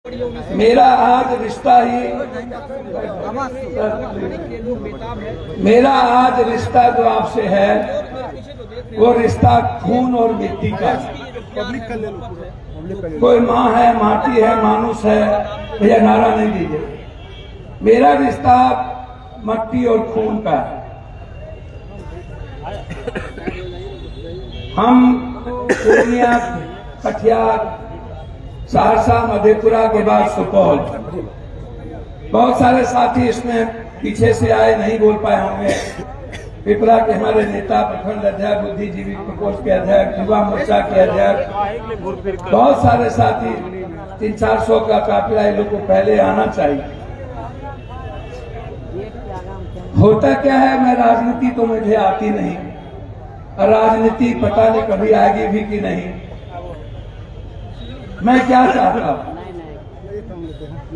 मेरा आज रिश्ता ही मेरा आज रिश्ता जो आपसे है वो रिश्ता खून और मिट्टी का है। कोई माँ है, माटी है, मानुष है, भैया नारा नहीं दीजिए। मेरा रिश्ता मट्टी और खून का है। हम पूर्णिया, कटिहार, सहरसा, मधेपुरा के बाद सुपौल, बहुत सारे साथी इसमें पीछे से आए, नहीं बोल पाए होंगे। पिपरा के हमारे नेता, प्रखंड अध्यक्ष, बुद्धिजीवी प्रकोष्ठ के अध्यक्ष, युवा मोर्चा के अध्यक्ष, बहुत सारे साथी, 300-400 का काफिला, इन लोग को पहले आना चाहिए। होता क्या है, मैं राजनीति तो मुझे आती नहीं, और राजनीति पता नहीं कभी आएगी भी कि नहीं। मैं क्या चाहता हूँ,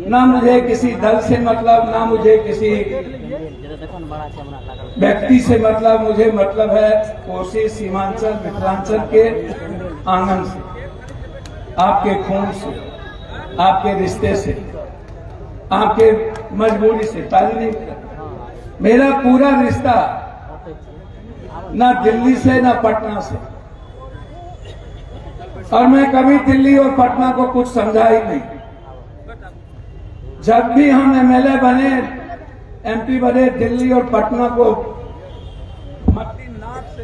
ना मुझे किसी दल से मतलब, ना मुझे किसी व्यक्ति से मतलब। मुझे मतलब है कोसी, सीमांचल, मिथिलांचल के आंगन से, आपके खून से, आपके रिश्ते से, आपके मजबूरी से। मेरा पूरा रिश्ता ना दिल्ली से, ना पटना से, और मैं कभी दिल्ली और पटना को कुछ समझा ही नहीं। जब भी हम एमएलए बने, एमपी बने, दिल्ली और पटना को मट्टी नाक से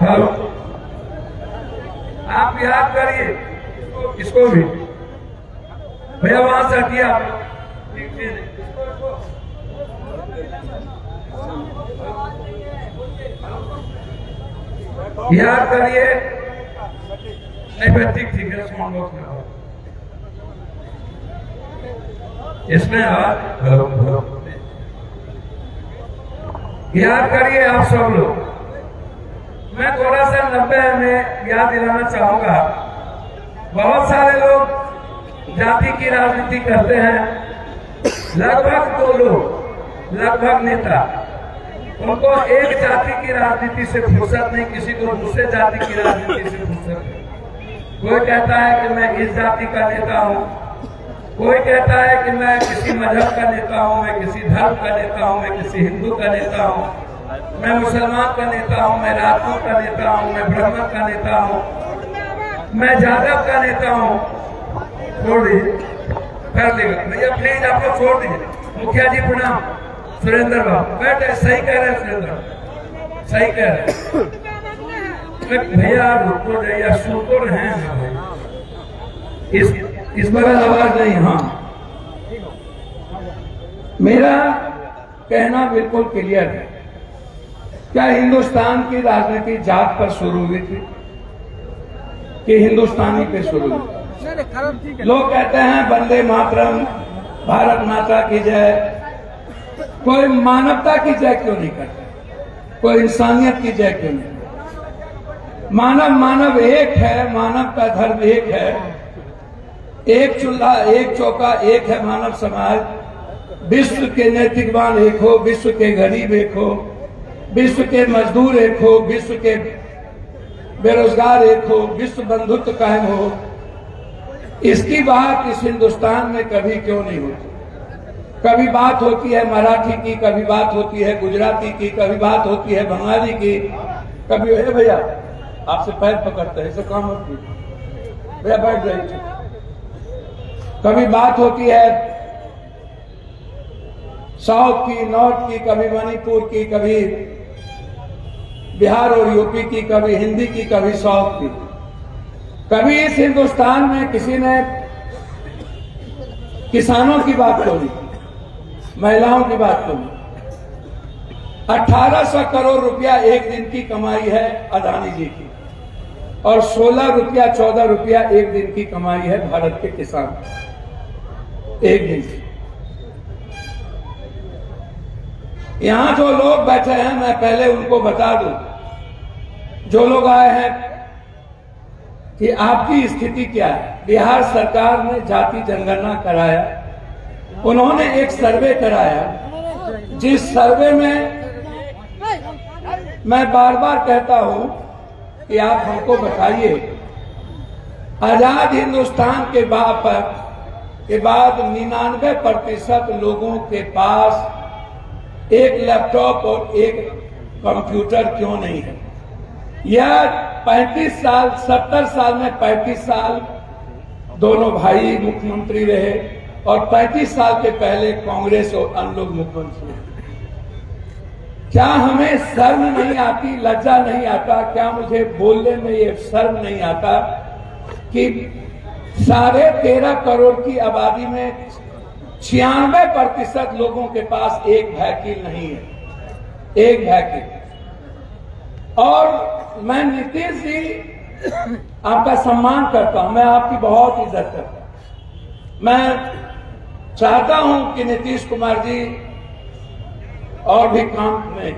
हेलो, आप याद करिए इसको भी भैया, वहां से हटिए आप। याद करिए, नहीं ठीक है, साउंड बॉक्स में इसमें याद करिए आप सब लोग। मैं थोड़ा सा 90 में याद दिलाना चाहूंगा। बहुत सारे लोग जाति की राजनीति करते हैं, लगभग 2 लोग, लगभग नेता, उनको एक जाति की राजनीति से फुर्सत नहीं, किसी को दूसरे जाति की राजनीति से फुर्सत नहीं। कोई कहता है कि मैं इस जाति का नेता हूँ, कोई कहता है कि मैं किसी मजहब का नेता हूँ, मैं किसी धर्म का नेता हूँ, मैं किसी हिंदू का नेता हूँ, मैं मुसलमान का नेता हूँ, मैं राजपूत का नेता हूँ, मैं ब्राह्मण का नेता हूँ, मैं यादव का नेता हूँ। छोड़ दीजिए, कर देगा भैया, प्लीज आप लोग छोड़ दीजिए। मुखिया जी प्रणाम। सुरेंद्र बाबू बैठे, सही कह रहे हैं सुरेंद्र, सही कह रहे हैं भैया। रुक तो जाइए, सुन तो रहे हैं। इस बगल आवाज नहीं। हाँ, मेरा कहना बिल्कुल क्लियर है। क्या हिंदुस्तान की राजनीति जात पर शुरू हुई थी कि हिंदुस्तानी पे शुरू हुई? लोग कहते हैं वंदे मातरम, भारत माता की जय। कोई मानवता की जय क्यों नहीं करता? कोई इंसानियत की जय क्यों नहीं? मानव एक है, मानव का धर्म एक है, एक चूल्हा, एक चौका, एक है मानव समाज। विश्व के नैतिकवान एक हो, विश्व के गरीब एक हो, विश्व के मजदूर एक हो, विश्व के बेरोजगार एक हो, विश्व बंधुत्व कायम हो। इसकी बात इस हिंदुस्तान में कभी क्यों नहीं होती? कभी बात होती है मराठी की, कभी बात होती है गुजराती की, कभी बात होती है बंगाली की, कभी है भैया आपसे पैर पकड़ते हैं, ऐसा काम होती है भैया, बैठ जाइए। कभी बात होती है साउथ की, नॉर्थ की, कभी मणिपुर की, कभी बिहार और यूपी की, कभी हिंदी की, कभी साउथ की। कभी इस हिंदुस्तान में किसी ने किसानों की बात तो नहीं, महिलाओं की बात तो नहीं। 1800 करोड़ रुपया एक दिन की कमाई है अदानी जी की, और 16 रुपया 14 रुपया एक दिन की कमाई है भारत के किसान, एक दिन की। यहां जो लोग बैठे हैं, मैं पहले उनको बता दूं, जो लोग आए हैं, कि आपकी स्थिति क्या है। बिहार सरकार ने जाति जनगणना कराया, उन्होंने एक सर्वे कराया, जिस सर्वे में मैं बार बार कहता हूं कि आप हमको बताइए, आजाद हिंदुस्तान के बाद 99% लोगों के पास एक लैपटॉप और एक कंप्यूटर क्यों नहीं है। यह 35 साल 70 साल में 35 साल दोनों भाई मुख्यमंत्री रहे और 35 साल के पहले कांग्रेस और अन्य लोग मुख्यमंत्री रहे। क्या हमें शर्म नहीं आती, लज्जा नहीं आता? क्या मुझे बोलने में ये शर्म नहीं आता कि 13.5 करोड़ की आबादी में 96% लोगों के पास एक व्हीकल नहीं है, एक व्हीकल। और मैं नीतीश जी आपका सम्मान करता हूं, मैं आपकी बहुत इज्जत करता हूं। मैं चाहता हूं कि नीतीश कुमार जी और भी काम में,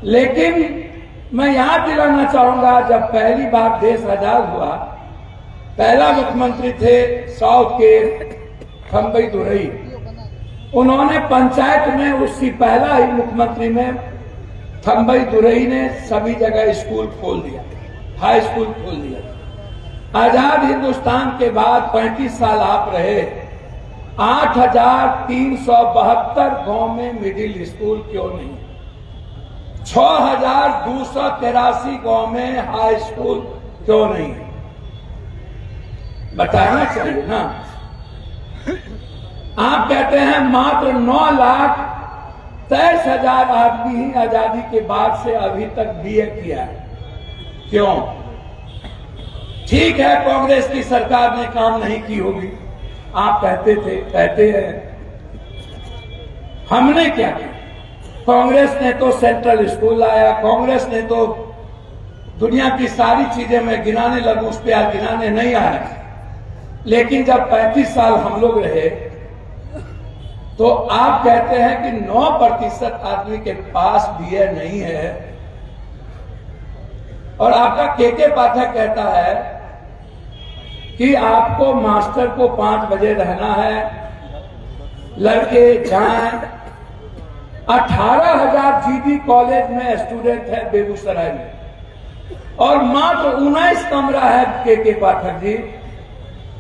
लेकिन मैं याद दिलाना चाहूंगा, जब पहली बार देश आजाद हुआ, पहला मुख्यमंत्री थे साउथ के थम्बई दुरई। उन्होंने पंचायत में, उसकी पहला ही मुख्यमंत्री में थम्बई दुरई ने सभी जगह स्कूल खोल दिया, हाई स्कूल खोल दिया। आजाद हिंदुस्तान के बाद 35 साल आप रहे, 8,372 गांव में मिडिल स्कूल क्यों नहीं? 6,283 गांव में हाई स्कूल क्यों नहीं? बताना चाहिए ना। आप कहते हैं मात्र 9,23,000 आदमी ही आजादी के बाद से अभी तक बीए किया है। क्यों? ठीक है, कांग्रेस की सरकार ने काम नहीं की होगी, आप कहते हैं। हमने क्या किया? कांग्रेस ने तो सेंट्रल स्कूल लाया, कांग्रेस ने तो दुनिया की सारी चीजें मैं गिनाने लगूं, उस पर आज गिनाने नहीं आया। लेकिन जब 35 साल हम लोग रहे, तो आप कहते हैं कि 9% आदमी के पास बीए नहीं है। और आपका के पाठक कहता है कि आपको मास्टर को 5 बजे रहना है, लड़के जाएं। 18,000 जीडी कॉलेज में स्टूडेंट है बेगूसराय में, और मात्र 19 कमरा है के पाठक जी।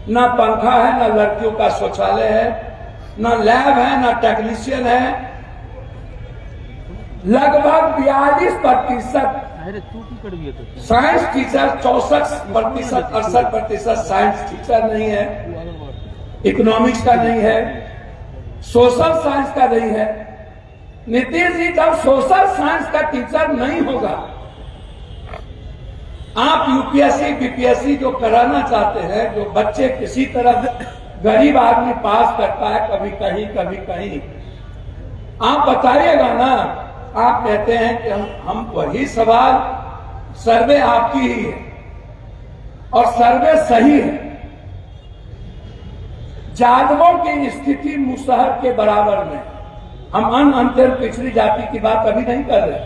ना पंखा है, ना लड़कियों का शौचालय है, ना लैब है, ना टेक्नीशियन है। लगभग 42% साइंस टीचर, 64%, 68% साइंस टीचर नहीं है, इकोनॉमिक्स का नहीं है, सोशल साइंस का नहीं है। नीतीश जी, जब सोशल साइंस का टीचर नहीं होगा, आप यूपीएससी बीपीएससी जो कराना चाहते हैं, जो बच्चे किसी तरह गरीब आदमी पास करता है, कभी कहीं कभी कहीं, आप बताइएगा ना। आप कहते हैं कि हम वही सवाल, सर्वे आपकी ही है और सर्वे सही है। जादवों की स्थिति मुसहर के बराबर में। हम अत्यंत पिछड़ी जाति की बात अभी नहीं कर रहे।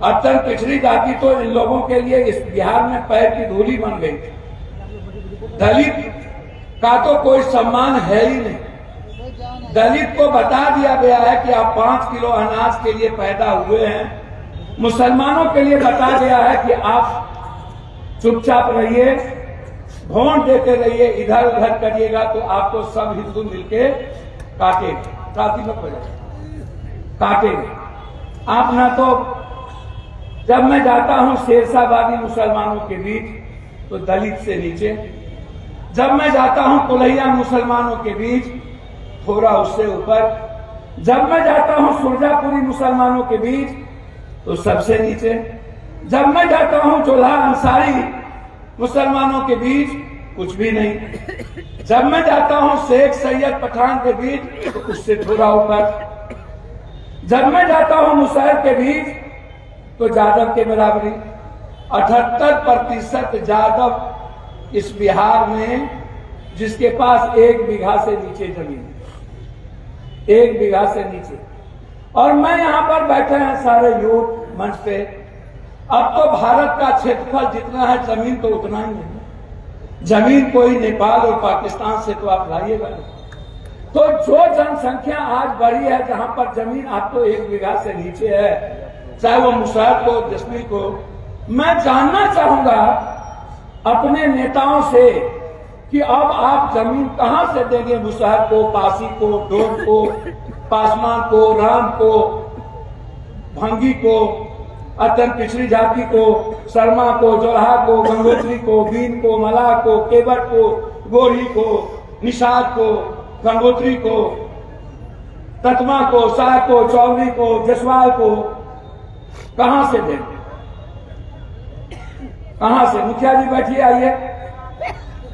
अत्यंत पिछड़ी जाति तो इन लोगों के लिए इस बिहार में पैर की धूली बन गई थी। दलित का तो कोई सम्मान है ही नहीं। दलित को बता दिया गया है कि आप 5 किलो अनाज के लिए पैदा हुए हैं। मुसलमानों के लिए बता गया है कि आप चुपचाप रहिए, वोट देते रहिए, इधर उधर करिएगा तो आपको सब हिंदू मिलके काटेंगे, काटी में काटेंगे। आप ना तो, जब मैं जाता हूं शेरशाहबादी मुसलमानों के बीच तो दलित से नीचे, जब मैं जाता हूं कोलैया मुसलमानों के बीच थोड़ा उससे ऊपर, जब मैं जाता हूं सुरजापुरी मुसलमानों के बीच तो सबसे नीचे, जब मैं जाता हूं चोला अंसारी मुसलमानों के बीच कुछ भी नहीं, जब मैं जाता हूं शेख सैयद पठान के बीच तो उससे थोड़ा ऊपर, जब मैं जाता हूं मुसहर के बीच तो जादव के बराबरी। 78% जादव इस बिहार में, जिसके पास 1 बीघा से नीचे जमीन, 1 बीघा से नीचे। और मैं यहां पर बैठे हैं सारे यूथ मंच पे। अब तो भारत का क्षेत्रफल जितना है, जमीन तो उतना ही है। जमीन कोई नेपाल और पाकिस्तान से तो आप लाइएगा, तो जो जनसंख्या आज बढ़ी है, जहां पर जमीन आपको 1 बीघा से नीचे है, चाहे वो मुसहर को, जसमी को, मैं जानना चाहूंगा अपने नेताओं से कि अब आप जमीन कहां से देंगे मुसहर को, पासी को, डोम को, पासवान को, राम को, भंगी को, अत्यंत पिछड़ी जाति को, शर्मा को, जोरहा को, गंगोत्री को, बीन को, मलाह को, केवट को, गोरी को, निषाद को, गंगोत्री को, ततमा को, शाह को, चौधरी को, जसवाल को कहां से देंगे? कहां से? मुखिया जी बैठिए, आइए,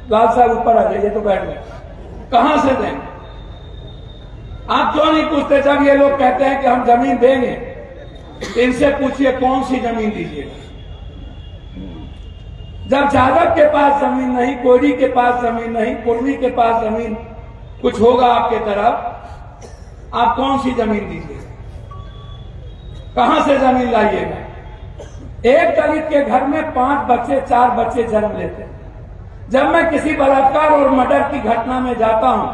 लाल साहब ऊपर आ जाइए, तो बैठ गए। कहां से देंगे? आप क्यों नहीं पूछते? जब ये लोग कहते हैं कि हम जमीन देंगे, इनसे पूछिए कौन सी जमीन दीजिएगा। जब जादव के पास जमीन नहीं, कोयरी के पास जमीन नहीं, कुर्मी के पास जमीन कुछ होगा आपके तरफ, आप कौन सी जमीन दीजिएगा? कहां से जमीन लाइएगा? एक दलित के घर में 5 बच्चे 4 बच्चे जन्म लेते हैं। जब मैं किसी बलात्कार और मर्डर की घटना में जाता हूं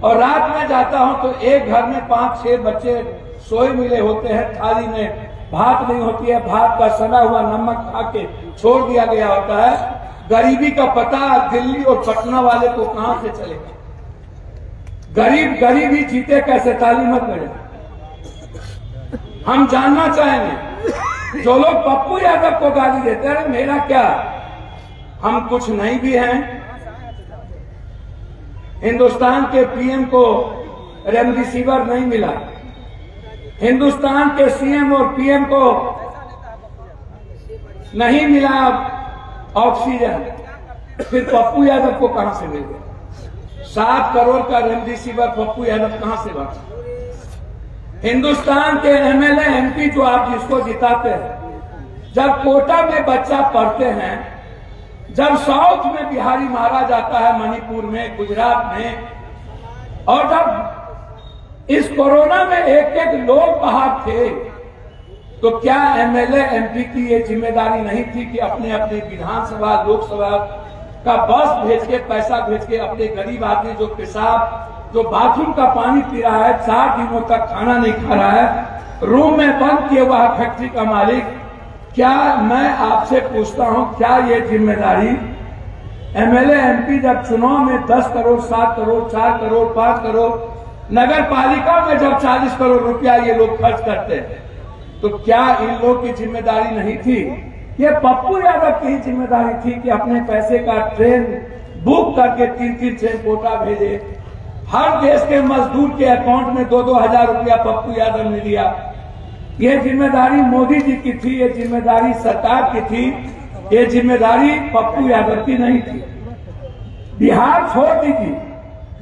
और रात में जाता हूं तो एक घर में 5-6 बच्चे सोए मिले होते हैं, थाली में भात नहीं होती है, भात का सना हुआ नमक खा के छोड़ दिया गया होता है। गरीबी का पता दिल्ली और पटना वाले को कहां से चलेगा? गरीब गरीब ही जीते कैसे? ताली मत बजे। हम जानना चाहेंगे, जो लोग पप्पू यादव को गाली देते हैं, मेरा क्या, हम कुछ नहीं भी हैं। हिंदुस्तान के पीएम को रेमडेसिविर नहीं मिला, हिंदुस्तान के सीएम और पीएम को नहीं मिला ऑक्सीजन, फिर पप्पू यादव को कहां से मिल गया? 7 करोड़ का रेमडेसिविर पप्पू यादव कहां से बचा? हिंदुस्तान के एमएलए एमपी जो आप जिसको जिताते हैं, जब कोटा में बच्चा पढ़ते हैं, जब साउथ में बिहारी मारा जाता है, मणिपुर में, गुजरात में, और जब इस कोरोना में 1-1 लोग बाहर थे, तो क्या एमएलए एमपी की ये जिम्मेदारी नहीं थी कि अपने अपने विधानसभा लोकसभा का बस भेज के, पैसा भेज के, अपने गरीब आदमी जो पेशाब, जो बाथरूम का पानी पी रहा है, 4 दिनों तक खाना नहीं खा रहा है, रूम में बंद किए हुआ फैक्ट्री का मालिक, क्या मैं आपसे पूछता हूं, क्या ये जिम्मेदारी एमएलए एमपी जब चुनाव में 10 करोड़, 7 करोड़, 4 करोड़, 5 करोड़, नगर पालिका में जब 40 करोड़ रुपया ये लोग खर्च करते हैं, तो क्या इन लोग की जिम्मेदारी नहीं थी? ये पप्पू यादव की जिम्मेदारी थी कि अपने पैसे का ट्रेन बुक करके 3-3 ट्रेन कोटा भेजे। हर देश के मजदूर के अकाउंट में 2-2 हजार रुपया पप्पू यादव ने दिया। ये जिम्मेदारी मोदी जी की थी, ये जिम्मेदारी सरकार की थी, ये जिम्मेदारी पप्पू यादव की नहीं थी। बिहार छोड़ दीजिए,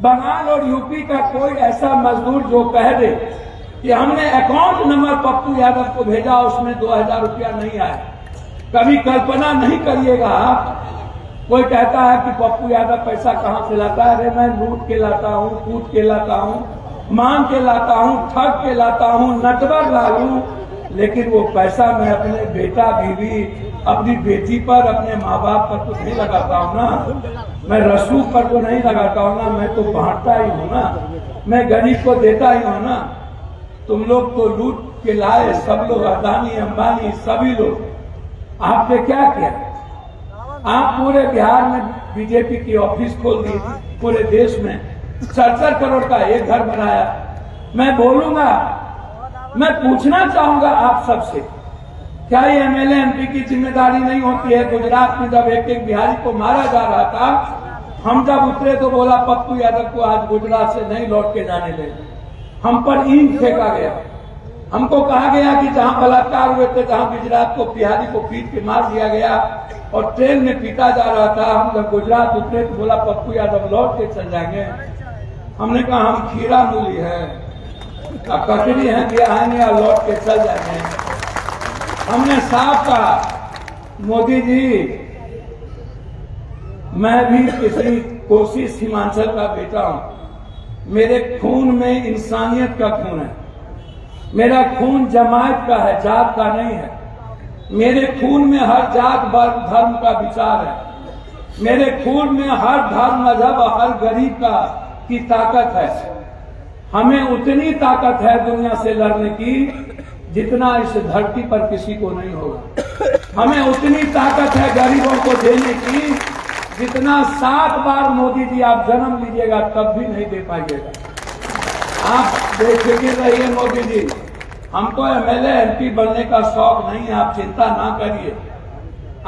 बंगाल और यूपी का कोई ऐसा मजदूर जो कह दे कि हमने अकाउंट नंबर पप्पू यादव को भेजा, उसमें 2000 रुपया नहीं आया, कभी कल्पना नहीं करिएगा आप। कोई कहता है कि पप्पू यादव पैसा कहां से लाता है? अरे मैं लूट के लाता हूं, कूट के लाता हूं, मांग के लाता हूं, ठग के लाता हूं, नटवर ला लूं, लेकिन वो पैसा मैं अपने बेटा बीवी, अपनी बेटी पर, अपने माँ बाप पर तो नहीं लगाता हूं ना, मैं रसूख पर तो नहीं लगाता हूं ना, मैं तो बांटता ही हूं ना, मैं गरीब को देता ही हूं ना। तुम लोग तो लूट के लाए, सब लोग, अदानी अंबानी सभी लोग। आपने क्या किया? आप पूरे बिहार में बीजेपी की ऑफिस खोल दी, पूरे देश में 4-4 करोड़ का एक घर बनाया। मैं बोलूंगा, मैं पूछना चाहूंगा आप सबसे, क्या ये एमएलए एमपी की जिम्मेदारी नहीं होती है? गुजरात में जब एक बिहारी को मारा जा रहा था, हम जब उतरे तो बोला पप्पू यादव को आज गुजरात से नहीं लौट के जाने देंगे। हम पर ईंट फेंका गया, हमको कहा गया कि जहां बलात्कार हुए थे, जहां गुजरात को बिहारी को पीट के मार दिया गया और ट्रेन में पीटा जा रहा था, हम जब गुजरात उतरे तो बोला पप्पू यादव लौट के चल जाएंगे। हमने कहा हम खीरा मूली है, ककड़ी है, कि आएंगे और लौट के चल जाएंगे। हमने साफ कहा, मोदी जी मैं भी किसी कोसी सीमांचल का बेटा हूं, मेरे खून में इंसानियत का खून है, मेरा खून जमात का है, जात का नहीं है। मेरे खून में हर जात धर्म का विचार है, मेरे खून में हर धर्म मजहब और हर गरीब का की ताकत है। हमें उतनी ताकत है दुनिया से लड़ने की जितना इस धरती पर किसी को नहीं होगा। हमें उतनी ताकत है गरीबों को देने की जितना 7 बार मोदी जी आप जन्म लीजिएगा तब भी नहीं दे पाइएगा। आप बेफिक्र रहिए मोदी जी, हमको एमएलए एमपी बनने का शौक नहीं है, आप चिंता ना करिए।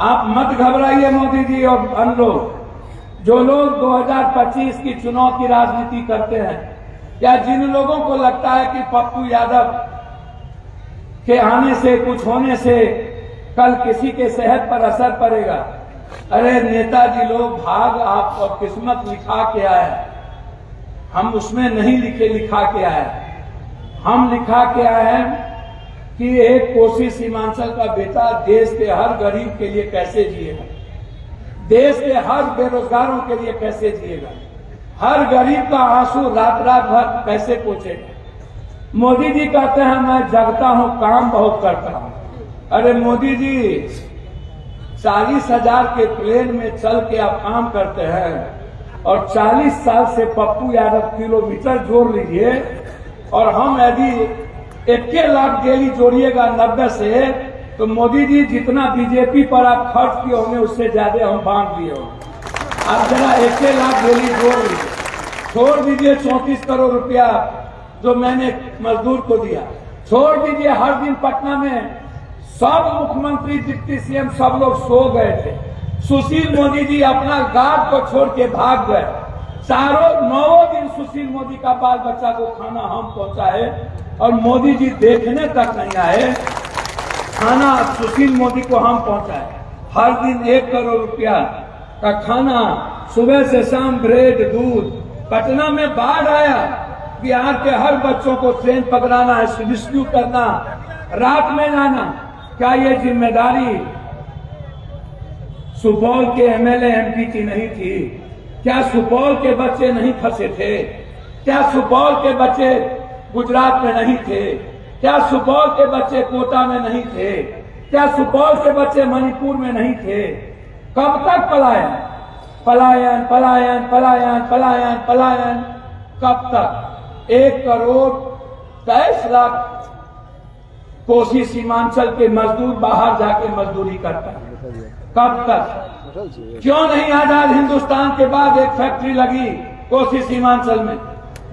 आप मत घबराइए मोदी जी और अन्य लोग जो लोग 2025 की चुनाव की राजनीति करते हैं, या जिन लोगों को लगता है कि पप्पू यादव के आने से कुछ होने से कल किसी के सेहत पर असर पड़ेगा। अरे नेताजी लोग भाग आप और किस्मत लिखा के आए, हम उसमें नहीं लिखा के आए। हम लिखा के आए हैं कि एक कोसी सीमांचल का बेटा देश के हर गरीब के लिए कैसे जिएगा, देश के हर बेरोजगारों के लिए कैसे जिएगा, हर गरीब का आंसू रात रात भर कैसे पोंछेगा। मोदी जी कहते हैं मैं जगता हूं, काम बहुत करता हूं। अरे मोदी जी 40,000 के प्लेन में चल के आप काम करते हैं और 40 साल से पप्पू यादव किलोमीटर जोड़ लीजिए और हम यदि 1 लाख डेली जोड़िएगा 90 से, तो मोदी जी जितना बीजेपी पर आप खर्च किए होंगे उससे ज्यादा हम बांध दिए होंगे। आप जरा 1 लाख डेली जोड़ लीजिए, छोड़ दीजिए 34 करोड़ रुपया जो मैंने मजदूर को दिया, छोड़ दीजिए हर दिन पटना में सब मुख्यमंत्री डिप्टी सीएम सब लोग सो गए थे। सुशील मोदी जी अपना गार्ड को छोड़ के भाग गए। 9 दिन सुशील मोदी का बाल बच्चा को खाना हम पहुंचाए और मोदी जी देखने तक नहीं आए। खाना सुशील मोदी को हम पहुंचाए, हर दिन 1 करोड़ रुपया का खाना, सुबह से शाम ब्रेड दूध। पटना में बाढ़ आया, बिहार के हर बच्चों को ट्रेन पकड़ाना, रेस्क्यू करना, रात में जाना। क्या ये जिम्मेदारी सुपौल के एमएलए एमपी की नहीं थी? क्या सुपौल के बच्चे नहीं फंसे थे? क्या सुपौल के बच्चे गुजरात में नहीं थे? क्या सुपौल के बच्चे कोटा में नहीं थे? क्या सुपौल के बच्चे मणिपुर में नहीं थे? कब तक पलायन पलायन पलायन पलायन पलायन पलायन, कब तक? 1 करोड़ 23 लाख कोसी सीमांचल के मजदूर बाहर जाके मजदूरी करता है, कब तक? क्यों नहीं आजाद हिंदुस्तान के बाद एक फैक्ट्री लगी कोसी सीमांचल में?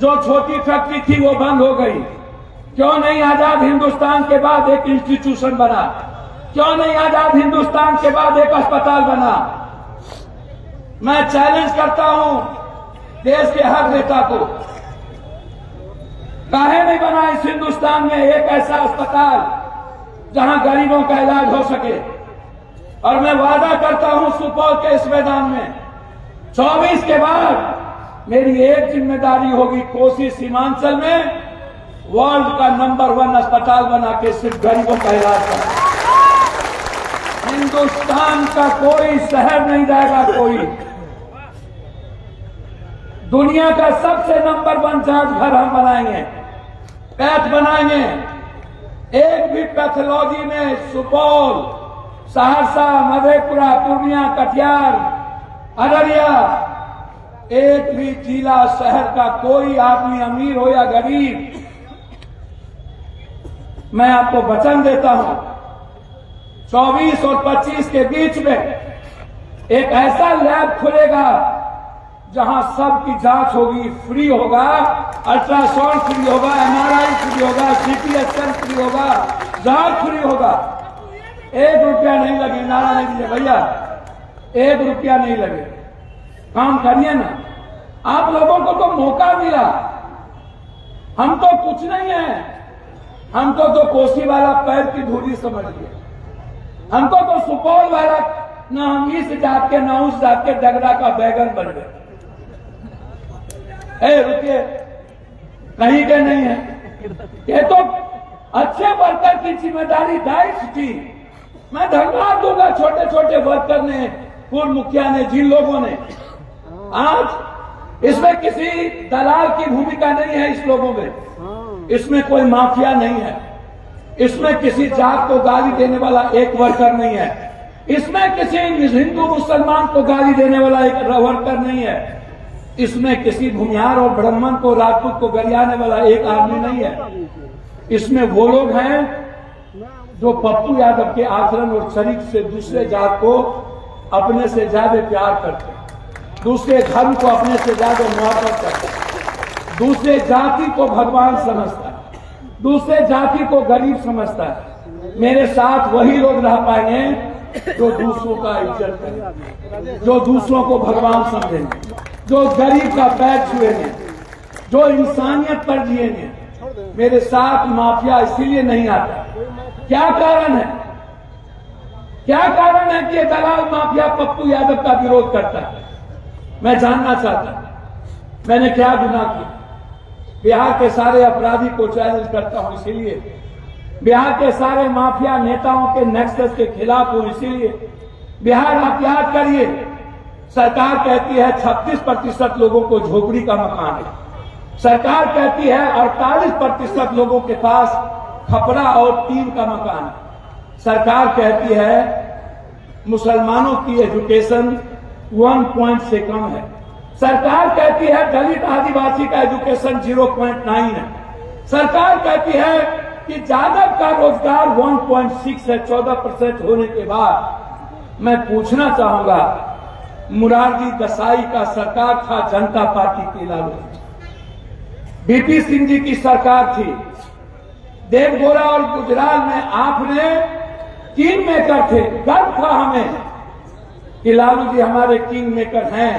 जो छोटी फैक्ट्री थी वो बंद हो गई। क्यों नहीं आजाद हिंदुस्तान के बाद एक इंस्टीट्यूशन बना? क्यों नहीं आजाद हिंदुस्तान के बाद एक अस्पताल बना? मैं चैलेंज करता हूं देश के हर नेता को, काहे नहीं बना इस हिंदुस्तान में एक ऐसा अस्पताल जहां गरीबों का इलाज हो सके? और मैं वादा करता हूं सुपौल के इस मैदान में 24 के बाद मेरी एक जिम्मेदारी होगी, कोसी सीमांचल में वर्ल्ड का नंबर 1 अस्पताल बना के सिर्फ गरीबों का इलाज करना। हिंदुस्तान का कोई शहर नहीं जाएगा, कोई दुनिया का सबसे नंबर 1 जांच घर हम बनाएंगे, पैथ बनाएंगे। एक भी पैथोलॉजी में सुपौल, सहरसा, मधेपुरा, पूर्णिया, कटिहार, अररिया, एक भी जिला शहर का कोई आदमी अमीर हो या गरीब, मैं आपको वचन देता हूं 24 और 25 के बीच में एक ऐसा लैब खुलेगा जहां सबकी जांच होगी, फ्री होगा, अल्ट्रासाउंड फ्री होगा, एमआरआई फ्री होगा, सीटी स्कैन फ्री होगा, जांच फ्री होगा। 1 रुपया नहीं लगे, नारा नहीं दीजिए भैया, 1 रुपया नहीं लगे, काम करिए ना। आप लोगों को तो मौका मिला, हम तो कुछ नहीं है, हमको तो कोसी वाला पैर की धूली समझ लिया, हमको तो सुपौल वाला न हम इस जात के न उस जात के डगरा का बैगन बन गए। रुकिए, कहीं के नहीं है, ये तो अच्छे वर्कर की जिम्मेदारी दायित्व थी। मैं धन्यवाद दूंगा छोटे छोटे वर्कर ने, पूर्व मुखिया ने, जिन लोगों ने। आज इसमें किसी दलाल की भूमिका नहीं है, इस लोगों में इसमें कोई माफिया नहीं है, इसमें किसी जात को गाली देने वाला एक वर्कर नहीं है, इसमें किसी हिंदू मुसलमान को गाली देने वाला एक वर्कर नहीं है। इसमें किसी भूमिहार और ब्राह्मण को, राजपूत को गरियाने वाला एक आदमी नहीं है। इसमें वो लोग हैं जो पप्पू यादव के आचरण और चरित्र से दूसरे जात को अपने से ज्यादा प्यार करते हैं, दूसरे धर्म को अपने से ज्यादा मोहब्बत करते हैं, दूसरे जाति को भगवान समझता है, दूसरे जाति को गरीब समझता है। मेरे साथ वही लोग रह पाएंगे जो दूसरों का इज्जत करें, जो दूसरों को भगवान समझेंगे, जो गरीब का पैर छुएंगे, जो इंसानियत पर जिएंगे। मेरे साथ माफिया इसीलिए नहीं आता। क्या कारण है? क्या कारण है कि ये दलाल माफिया पप्पू यादव का विरोध करता है? मैं जानना चाहता हूं मैंने क्या गुनाह किया। बिहार के सारे अपराधी को चैलेंज करता हूं इसीलिए, बिहार के सारे माफिया नेताओं के नेक्सस के खिलाफ हूं इसीलिए। बिहार आप याद करिए, सरकार कहती है 36% लोगों को झोपड़ी का मकान है, सरकार कहती है 48% लोगों के पास खपड़ा और टीन का मकान है, सरकार कहती है मुसलमानों की एजुकेशन 1 पॉइंट से कम है, सरकार कहती है दलित आदिवासी का एजुकेशन 0.9 है, सरकार कहती है कि यादव का रोजगार 1.6 है 14% होने के बाद। मैं पूछना चाहूंगा, मुरारजी देसाई का सरकार था जनता पार्टी की, लालू बीपी सिंह जी की सरकार थी, देवगोरा और गुजराल में आपने किंग मेकर थे। गर्व था हमें कि लालू जी हमारे किंग मेकर हैं,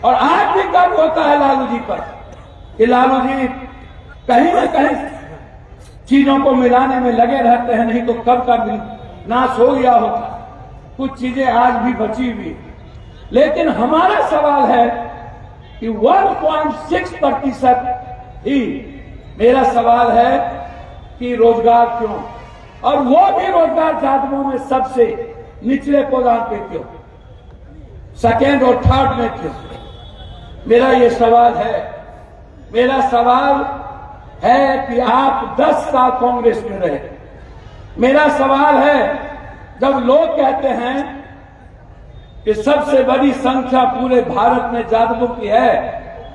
और आज भी गर्व होता है लालू जी पर कि लालू जी कहीं न कहीं चीजों को मिलाने में लगे रहते हैं, नहीं तो कब का नाश हो गया होता। कुछ चीजें आज भी बची हुई, लेकिन हमारा सवाल है कि 1.6% ही, मेरा सवाल है कि रोजगार क्यों, और वो भी रोजगार यादवों में सबसे निचले पदान पे क्यों, सेकेंड और थर्ड में क्यों? मेरा ये सवाल है। मेरा सवाल है कि आप 10 साल कांग्रेस में रहे। मेरा सवाल है, जब लोग कहते हैं कि सबसे बड़ी संख्या पूरे भारत में यादवों की है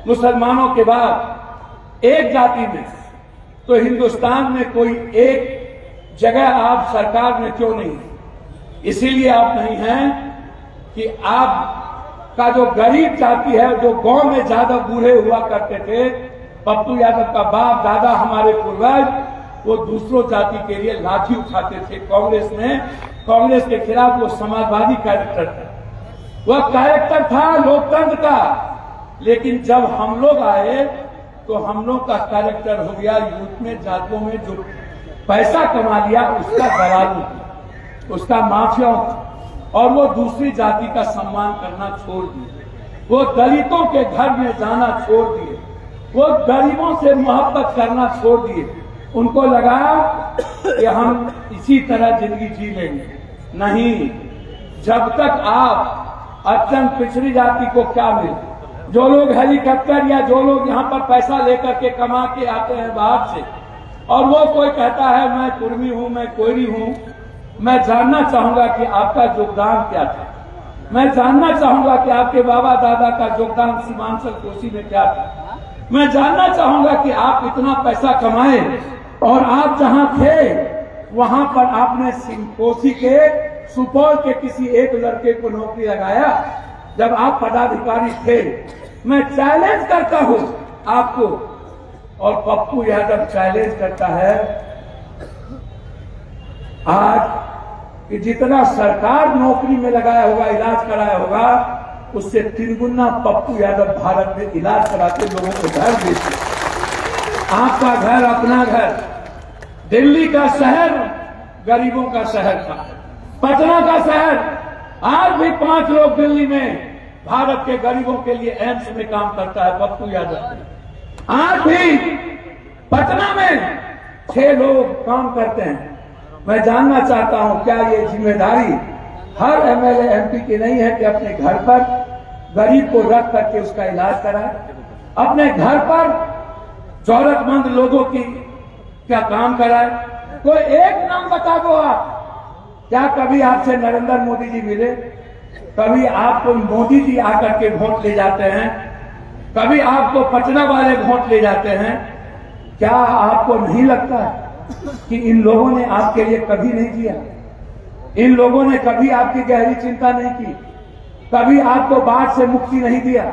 मुसलमानों के बाद एक जाति में, तो हिंदुस्तान में कोई एक जगह आप सरकार में क्यों नहीं है? इसीलिए आप नहीं हैं कि आप का जो गरीब जाति है, जो गांव में ज्यादा बूढ़े हुआ करते थे, पप्पू यादव का बाप दादा हमारे पूर्वज, वो दूसरों जाति के लिए लाठी उठाते थे। कांग्रेस में, कांग्रेस के खिलाफ वो समाजवादी कैरेक्टर था, वह कैरेक्टर था लोकतंत्र का। लेकिन जब हम लोग आए तो हम लोग का कैरेक्टर हो गया यूथ में, जातों में जो पैसा कमा लिया उसका दलाली, उसका माफिया, और वो दूसरी जाति का सम्मान करना छोड़ दिए, वो दलितों के घर में जाना छोड़ दिए, वो गरीबों से मोहब्बत करना छोड़ दिए। उनको लगा कि हम इसी तरह जिंदगी जी लेंगे। नहीं, जब तक आप अत्यंत पिछड़ी जाति को क्या मिले, जो लोग हेलीकॉप्टर या जो लोग यहाँ पर पैसा लेकर के कमा के आते हैं बाहर से, और वो कोई कहता है मैं कुर्मी हूं, मैं कोयरी हूं, मैं जानना चाहूंगा कि आपका योगदान क्या था। मैं जानना चाहूंगा कि आपके बाबा दादा का योगदान सीमांचल कोसी में क्या था। मैं जानना चाहूंगा कि आप इतना पैसा कमाए और आप जहां थे वहां पर आपने कोसी के सुपौल के किसी एक लड़के को नौकरी लगाया जब आप पदाधिकारी थे। मैं चैलेंज करता हूं आपको, और पप्पू यादव चैलेंज करता है आज कि जितना सरकार नौकरी में लगाया होगा, इलाज कराया होगा, उससे 3 गुना पप्पू यादव भारत में इलाज कराते लोगों को घर देते। आपका घर अपना घर, दिल्ली का शहर गरीबों का शहर था, पटना का शहर, आज भी 5 लोग दिल्ली में भारत के गरीबों के लिए एम्स में काम करता है पप्पू यादव। आज भी पटना में 6 लोग काम करते हैं। मैं जानना चाहता हूं क्या ये जिम्मेदारी हर एमएलए एमपी की नहीं है कि अपने घर पर गरीब को रख करके उसका इलाज कराए, अपने घर पर जरूरतमंद लोगों की क्या काम कराए? कोई एक नाम बता दो आप। क्या कभी आपसे नरेंद्र मोदी जी मिले? कभी आपको मोदी जी आकर के वोट ले जाते हैं? कभी आपको पटना वाले वोट ले जाते हैं। क्या आपको नहीं लगता है कि इन लोगों ने आपके लिए कभी नहीं किया? इन लोगों ने कभी आपकी गहरी चिंता नहीं की, कभी आपको बाढ़ से मुक्ति नहीं दिया,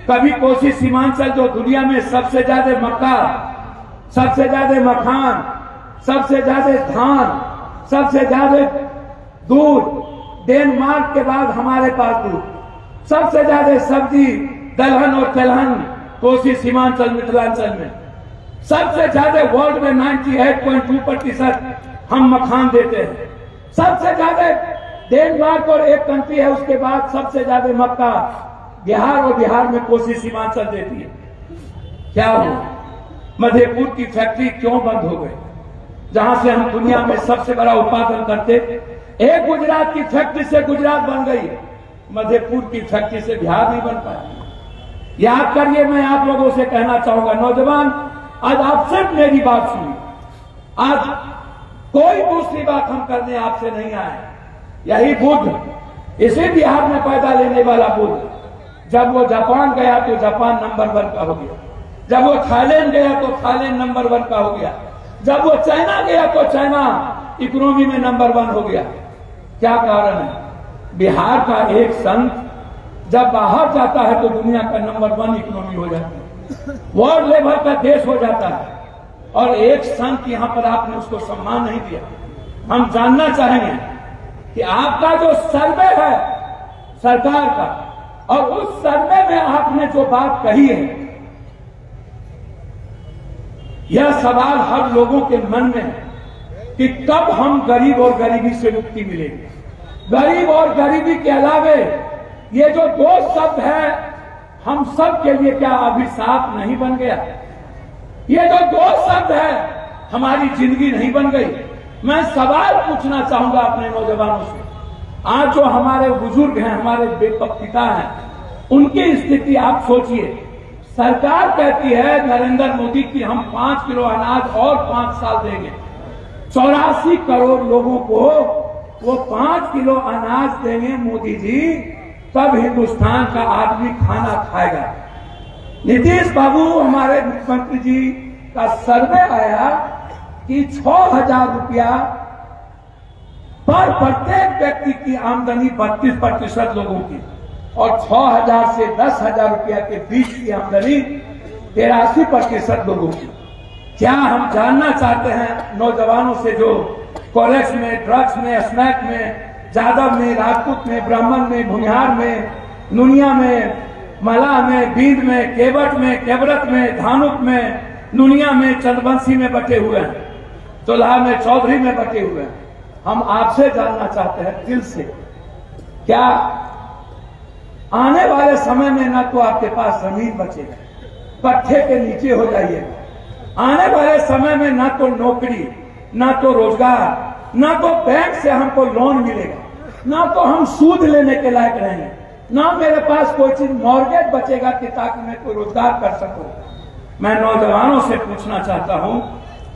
कभी कोसी सीमांचल जो दुनिया में सबसे ज्यादा मक्का, सबसे ज्यादा मखान, सबसे ज्यादा धान, सबसे ज्यादा दूध, डेनमार्क के बाद हमारे पास दूध, सबसे ज्यादा सब्जी, दलहन और तेलहन कोसी सीमांचल मिथिलांचल में, सबसे ज्यादा वर्ल्ड में 98.2% हम मखान देते हैं। सबसे ज्यादा डेनमार्क और एक कंट्री है उसके बाद सबसे ज्यादा मक्का बिहार, और बिहार में कोसी सीमांचल देती है। क्या हुआ? मधेपुर की फैक्ट्री क्यों बंद हो गई, जहां से हम दुनिया में सबसे बड़ा उत्पादन करते? एक गुजरात की फैक्ट्री से गुजरात बन गई, मधेपुर की फैक्ट्री से बिहार नहीं बन पाया। याद करिए, मैं आप लोगों से कहना चाहूंगा, नौजवान, आज आप सिर्फ मेरी बात सुनिए। आज कोई दूसरी बात हम करने आपसे नहीं आए। यही बुद्ध, इसी बिहार में पैदा लेने वाला बुद्ध, जब वो जापान गया तो जापान नंबर 1 का हो गया, जब वो थाईलैंड गया तो थाईलैंड नंबर 1 का हो गया, जब वो चाइना गया तो चाइना इकोनॉमी में नंबर 1 हो गया। क्या कारण है? बिहार का एक संत जब बाहर जाता है तो दुनिया का नंबर 1 इकोनॉमी हो जाता है, वर्ल्ड लेवल का देश हो जाता है, और एक संत यहां पर आपने उसको सम्मान नहीं दिया। हम जानना चाहेंगे कि आपका जो सर्वे है सरकार का, और उस सर्वे में आपने जो बात कही है, यह सवाल हर लोगों के मन में है कि कब हम गरीब और गरीबी से मुक्ति मिलेगी। गरीब और गरीबी के अलावे ये जो 2 शब्द है, हम सब के लिए क्या अभिशाप नहीं बन गया? ये जो 2 शब्द है, हमारी जिंदगी नहीं बन गई? मैं सवाल पूछना चाहूंगा अपने नौजवानों से। आज जो हमारे बुजुर्ग हैं, हमारे पिता हैं, उनकी स्थिति आप सोचिए। सरकार कहती है नरेंद्र मोदी की हम 5 किलो अनाज और 5 साल देंगे। 84 करोड़ लोगों को वो 5 किलो अनाज देंगे मोदी जी, तब हिंदुस्तान का आदमी खाना खाएगा। नीतीश बाबू हमारे मुख्यमंत्री जी का सर्वे आया कि 6,000 रुपया पर प्रत्येक व्यक्ति की आमदनी 32% लोगों की, और 6,000 से 10,000 रुपया के बीच की आमदनी 83% लोगों की। क्या हम जानना चाहते हैं नौजवानों से जो कॉलेज में, ड्रग्स में, स्नैक में, जादव में, राजपूत में, ब्राह्मण में, भुनिहार में, नुनिया में, मला में, बींद में, केवट में, केवरत में, धानुक में, नुनिया में, चंदवंशी में बटे हुए हैं, चोल्हा में, चौधरी में बटे हुए हैं। हम आपसे जानना चाहते हैं दिल से, क्या आने वाले समय में ना तो आपके पास जमीन बचेगा, पट्टे के नीचे हो जाइएगा। आने वाले समय में ना तो नौकरी, ना तो रोजगार, ना तो बैंक से हमको लोन मिलेगा, ना तो हम सूद लेने के लायक रहेंगे, ना मेरे पास कोई चीज मॉर्गेज बचेगा कि ताकि मैं कोई रोजगार कर सकूं। मैं नौजवानों से पूछना चाहता हूं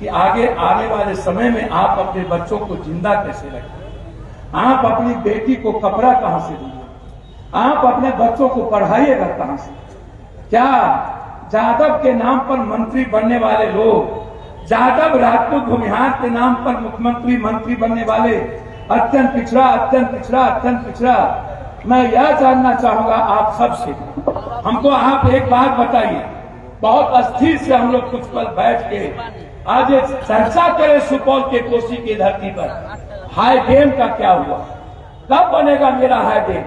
कि आगे आने वाले समय में आप अपने बच्चों को जिंदा कैसे रखें? आप अपनी बेटी को कपड़ा कहां से दीजिए? आप अपने बच्चों को पढ़ाइएगा कहां से? क्या जादव के नाम पर मंत्री बनने वाले लोग, जादव राजपूत भूमिहार के नाम पर मुख्यमंत्री मंत्री बनने वाले अत्यंत पिछड़ा, अत्यंत पिछड़ा, अत्यंत पिछड़ा। मैं यह जानना चाहूंगा आप सबसे, हमको आप एक बात बताइए। बहुत अस्थिर से हम लोग कुछ पल बैठ के आज एक चर्चा करें सुपौल के कोसी की धरती पर हाई डैम का क्या हुआ, कब बनेगा मेरा हाई डैम?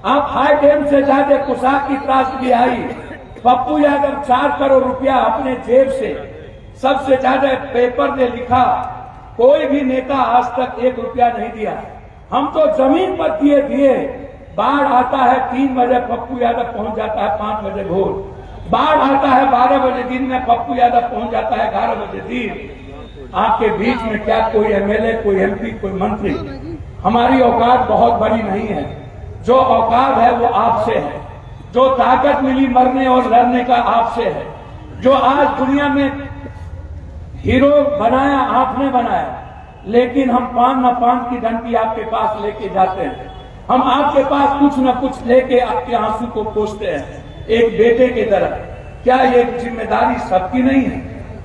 आप हाई डैम से ज्यादा पोशाक की त्रासदी आई। पप्पू यादव 4 करोड़ रुपया अपने जेब से, सबसे ज्यादा पेपर ने लिखा, कोई भी नेता आज तक 1 रुपया नहीं दिया। हम तो जमीन पर दिए। बाढ़ आता है 3 बजे, पप्पू यादव पहुंच जाता है 5 बजे भोर। बाढ़ आता है 12 बजे दिन में, पप्पू यादव पहुंच जाता है 11 बजे दिन। आपके बीच में क्या कोई एमएलए, कोई एमपी, कोई मंत्री? हमारी औकात बहुत बड़ी नहीं है। जो औकात है वो आपसे है, जो ताकत मिली मरने और लड़ने का आपसे है। जो आज दुनिया में हीरो बनाया आपने बनाया, लेकिन हम पान न पान की डंडी आपके पास लेके जाते हैं। हम आपके पास कुछ न कुछ लेके आपके आंसू को पोंछते हैं। एक बेटे की तरह। क्या ये जिम्मेदारी सबकी नहीं है?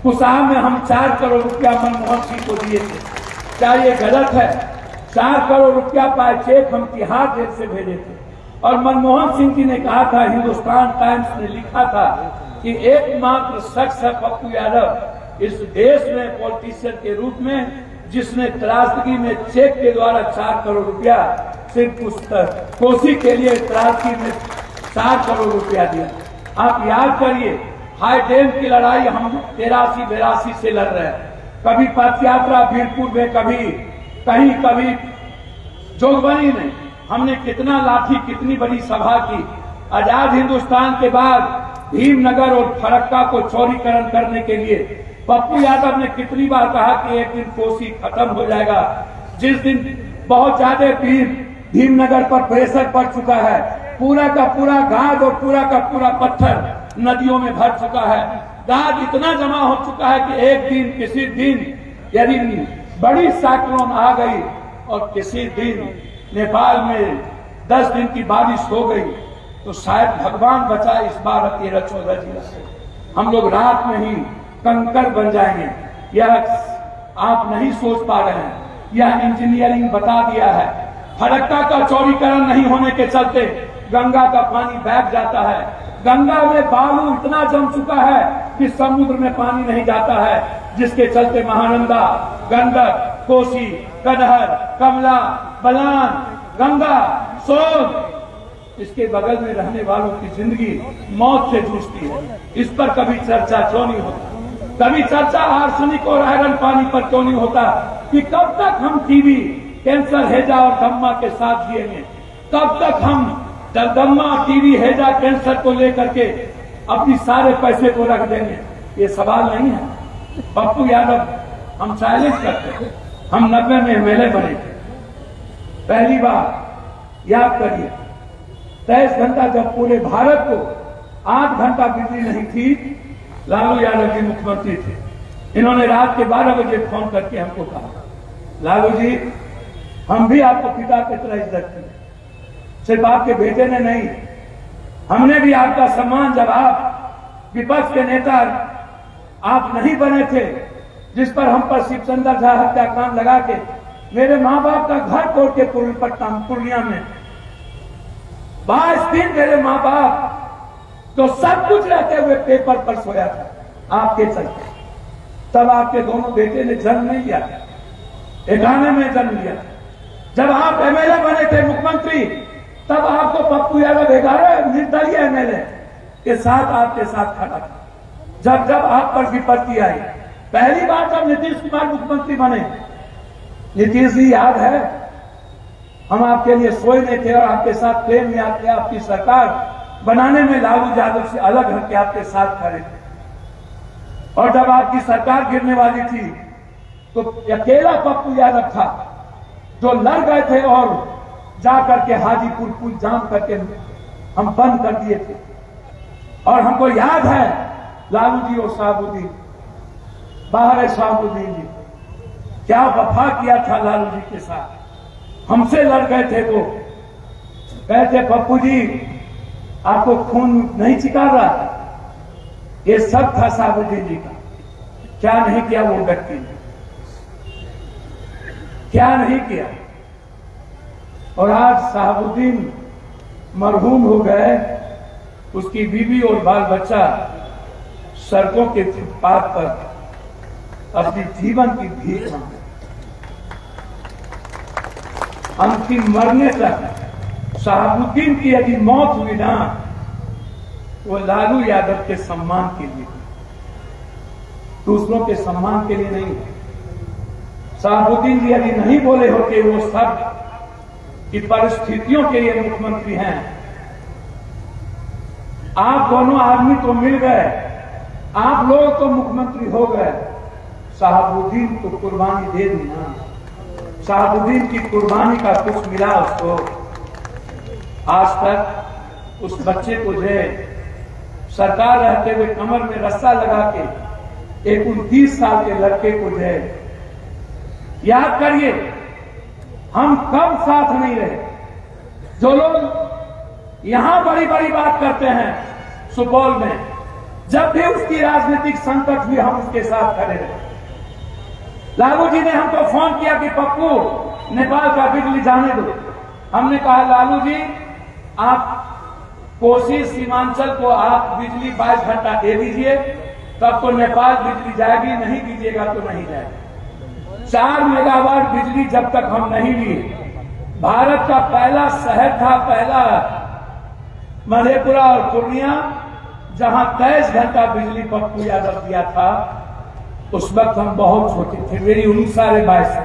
कुसाह में हम 4 करोड़ रुपया मनमोहन सिंह को दिए थे, क्या ये गलत है? 4 करोड़ रुपया पाए चेक हम तिहाड़ जेल से भेजे थे। और मनमोहन सिंह जी ने कहा था, हिंदुस्तान टाइम्स ने लिखा था कि एकमात्र शख्स है पप्पू यादव इस देश में पॉलिटिशियन के रूप में जिसने त्रासदी में चेक के द्वारा 4 करोड़ रुपया सिर्फ उस कोसी के लिए त्रासदी में 4 करोड़ रुपया दिया। आप याद करिए, हाई डैम की लड़ाई हम 83-82 से लड़ रहे हैं। कभी पथ यात्रा वीरपुर में, कभी कहीं, कभी जोगबनी में हमने कितना लाठी, कितनी बड़ी सभा की। आजाद हिंदुस्तान के बाद भीमनगर और फरक्का को चौड़ीकरण करने के लिए पप्पू यादव ने कितनी बार कहा कि एक दिन कोसी खत्म हो जाएगा। जिस दिन बहुत ज्यादा भीमनगर पर प्रेशर पड़ चुका है, पूरा का पूरा गाद और पूरा का पूरा पत्थर नदियों में भर चुका है, गाद इतना जमा हो चुका है कि एक दिन, किसी दिन यदि बड़ी साइक्लोन आ गई और किसी दिन नेपाल में 10 दिन की बारिश हो गई तो शायद भगवान बचाए इस बार 13-14 जिला से हम लोग रात में ही कंकड़ बन जाएंगे। यह आप नहीं सोच पा रहे हैं, यह इंजीनियरिंग बता दिया है। फरक्का का चौड़ीकरण नहीं होने के चलते गंगा का पानी बैठ जाता है। गंगा में बालू इतना जम चुका है कि समुद्र में पानी नहीं जाता है, जिसके चलते महानंदा, गंडक, कोसी, कनहर, कमला, बलान, गंगा, सोन, इसके बगल में रहने वालों की जिंदगी मौत से जूझती है। इस पर कभी चर्चा क्यों नहीं होता? कभी चर्चा आर्सेनिक और आयरन पानी पर क्यों नहीं होता कि कब तक हम टीबी, कैंसर, हैजा और दम्मा के साथ जिएंगे? कब तक हम दम्मा, टीबी, हैजा, कैंसर को लेकर के अपनी सारे पैसे को रख देंगे? ये सवाल नहीं है। पप्पू यादव हम चैलेंज करते हैं। हम 90 में एमएलए बने थे, पहली बार याद करिए। 23 घंटा जब पूरे भारत को 8 घंटा बिजली नहीं थी, लालू यादव जी मुख्यमंत्री थे। इन्होंने रात के 12 बजे फोन करके हमको कहा, लालू जी हम भी आपको पिता की तरह इज्जत करते हैं, सिर्फ आपके बेटे ने नहीं, हमने भी आपका सम्मान। जब आप विपक्ष के नेता आप नहीं बने थे, जिस पर हम पर शिवचंद्र झा हत्याकांड लगा के मेरे माँ बाप का घर तोड़ के पूर्णिया में 22 दिन मेरे माँ बाप तो सब कुछ रहते हुए पेपर पर सोया था आपके चलते। तब आपके दोनों बेटे ने जन्म नहीं लिया, 91 में जन्म लिया। जब आप एमएलए बने थे, मुख्यमंत्री, तब आपको पप्पू यादव 11 निर्दलीय एमएलए के साथ आपके साथ खड़ा था। जब जब आप पर विपत्ति आई, पहली बार जब नीतीश कुमार मुख्यमंत्री बने, नीतीश जी याद है, हम आपके लिए सोए नहीं थे और आपके साथ प्रेम याद किया। आपकी सरकार बनाने में लालू यादव से अलग हटके आपके साथ खड़े थे। और जब आपकी सरकार गिरने वाली थी तो अकेला पप्पू यादव था जो लड़ गए थे और जाकर के हाजीपुर पुल जाम करके हम बंद कर दिए थे। और हमको याद है लालू जी और शाहबुद्दीन, बाहर है शाहबुद्दीन जी, क्या वफा किया था लालू जी के साथ। हमसे लड़ गए थे, वो कहते पप्पू जी आपको खून नहीं चिकार रहा था, ये सब था शाहबुद्दीन जी का। क्या नहीं किया वो व्यक्ति ने, क्या नहीं किया। और आज शाहबुद्दीन मरहूम हो गए, उसकी बीवी और बाल बच्चा सड़कों के फुटपाथ पर अपनी जीवन की भीख मांगे। अंतिम मरने तक शाहबुद्दीन की यदि मौत हुई ना, वो लालू यादव के सम्मान के लिए, दूसरों के सम्मान के लिए नहीं। शाहबुद्दीन जी यदि नहीं बोले होते वो सब की परिस्थितियों के लिए मुख्यमंत्री हैं। आप दोनों आदमी तो मिल गए, आप लोग तो मुख्यमंत्री हो गए, शाहबुद्दीन को कुर्बानी दे दी ना। शाहबुद्दीन की कुर्बानी का कुछ मिला उसको। आज तक उस बच्चे को जो सरकार रहते हुए कमर में रस्सा लगा के एक 29 साल के लड़के को जो याद करिए, हम कब साथ नहीं रहे। जो लोग यहां बड़ी बड़ी बात करते हैं, सुपौल में, जब भी उसकी राजनीतिक संकट हुई हम उसके साथ खड़े रहे। लालू जी ने हमको फोन किया कि पप्पू नेपाल का बिजली जाने दो। हमने कहा लालू जी आप कोसी सीमांचल को आप बिजली 22 घंटा दे दीजिए, तब तो नेपाल बिजली जाएगी, नहीं दीजिएगा तो नहीं जाएगी। 4 मेगावाट बिजली जब तक हम नहीं लिए, भारत का पहला शहर था, पहला मधेपुरा और पूर्णिया, जहां 23 घंटा बिजली पप्पू यादव दिया था। उस वक्त हम बहुत छोटे थे, मेरी उम्र 22.5 है।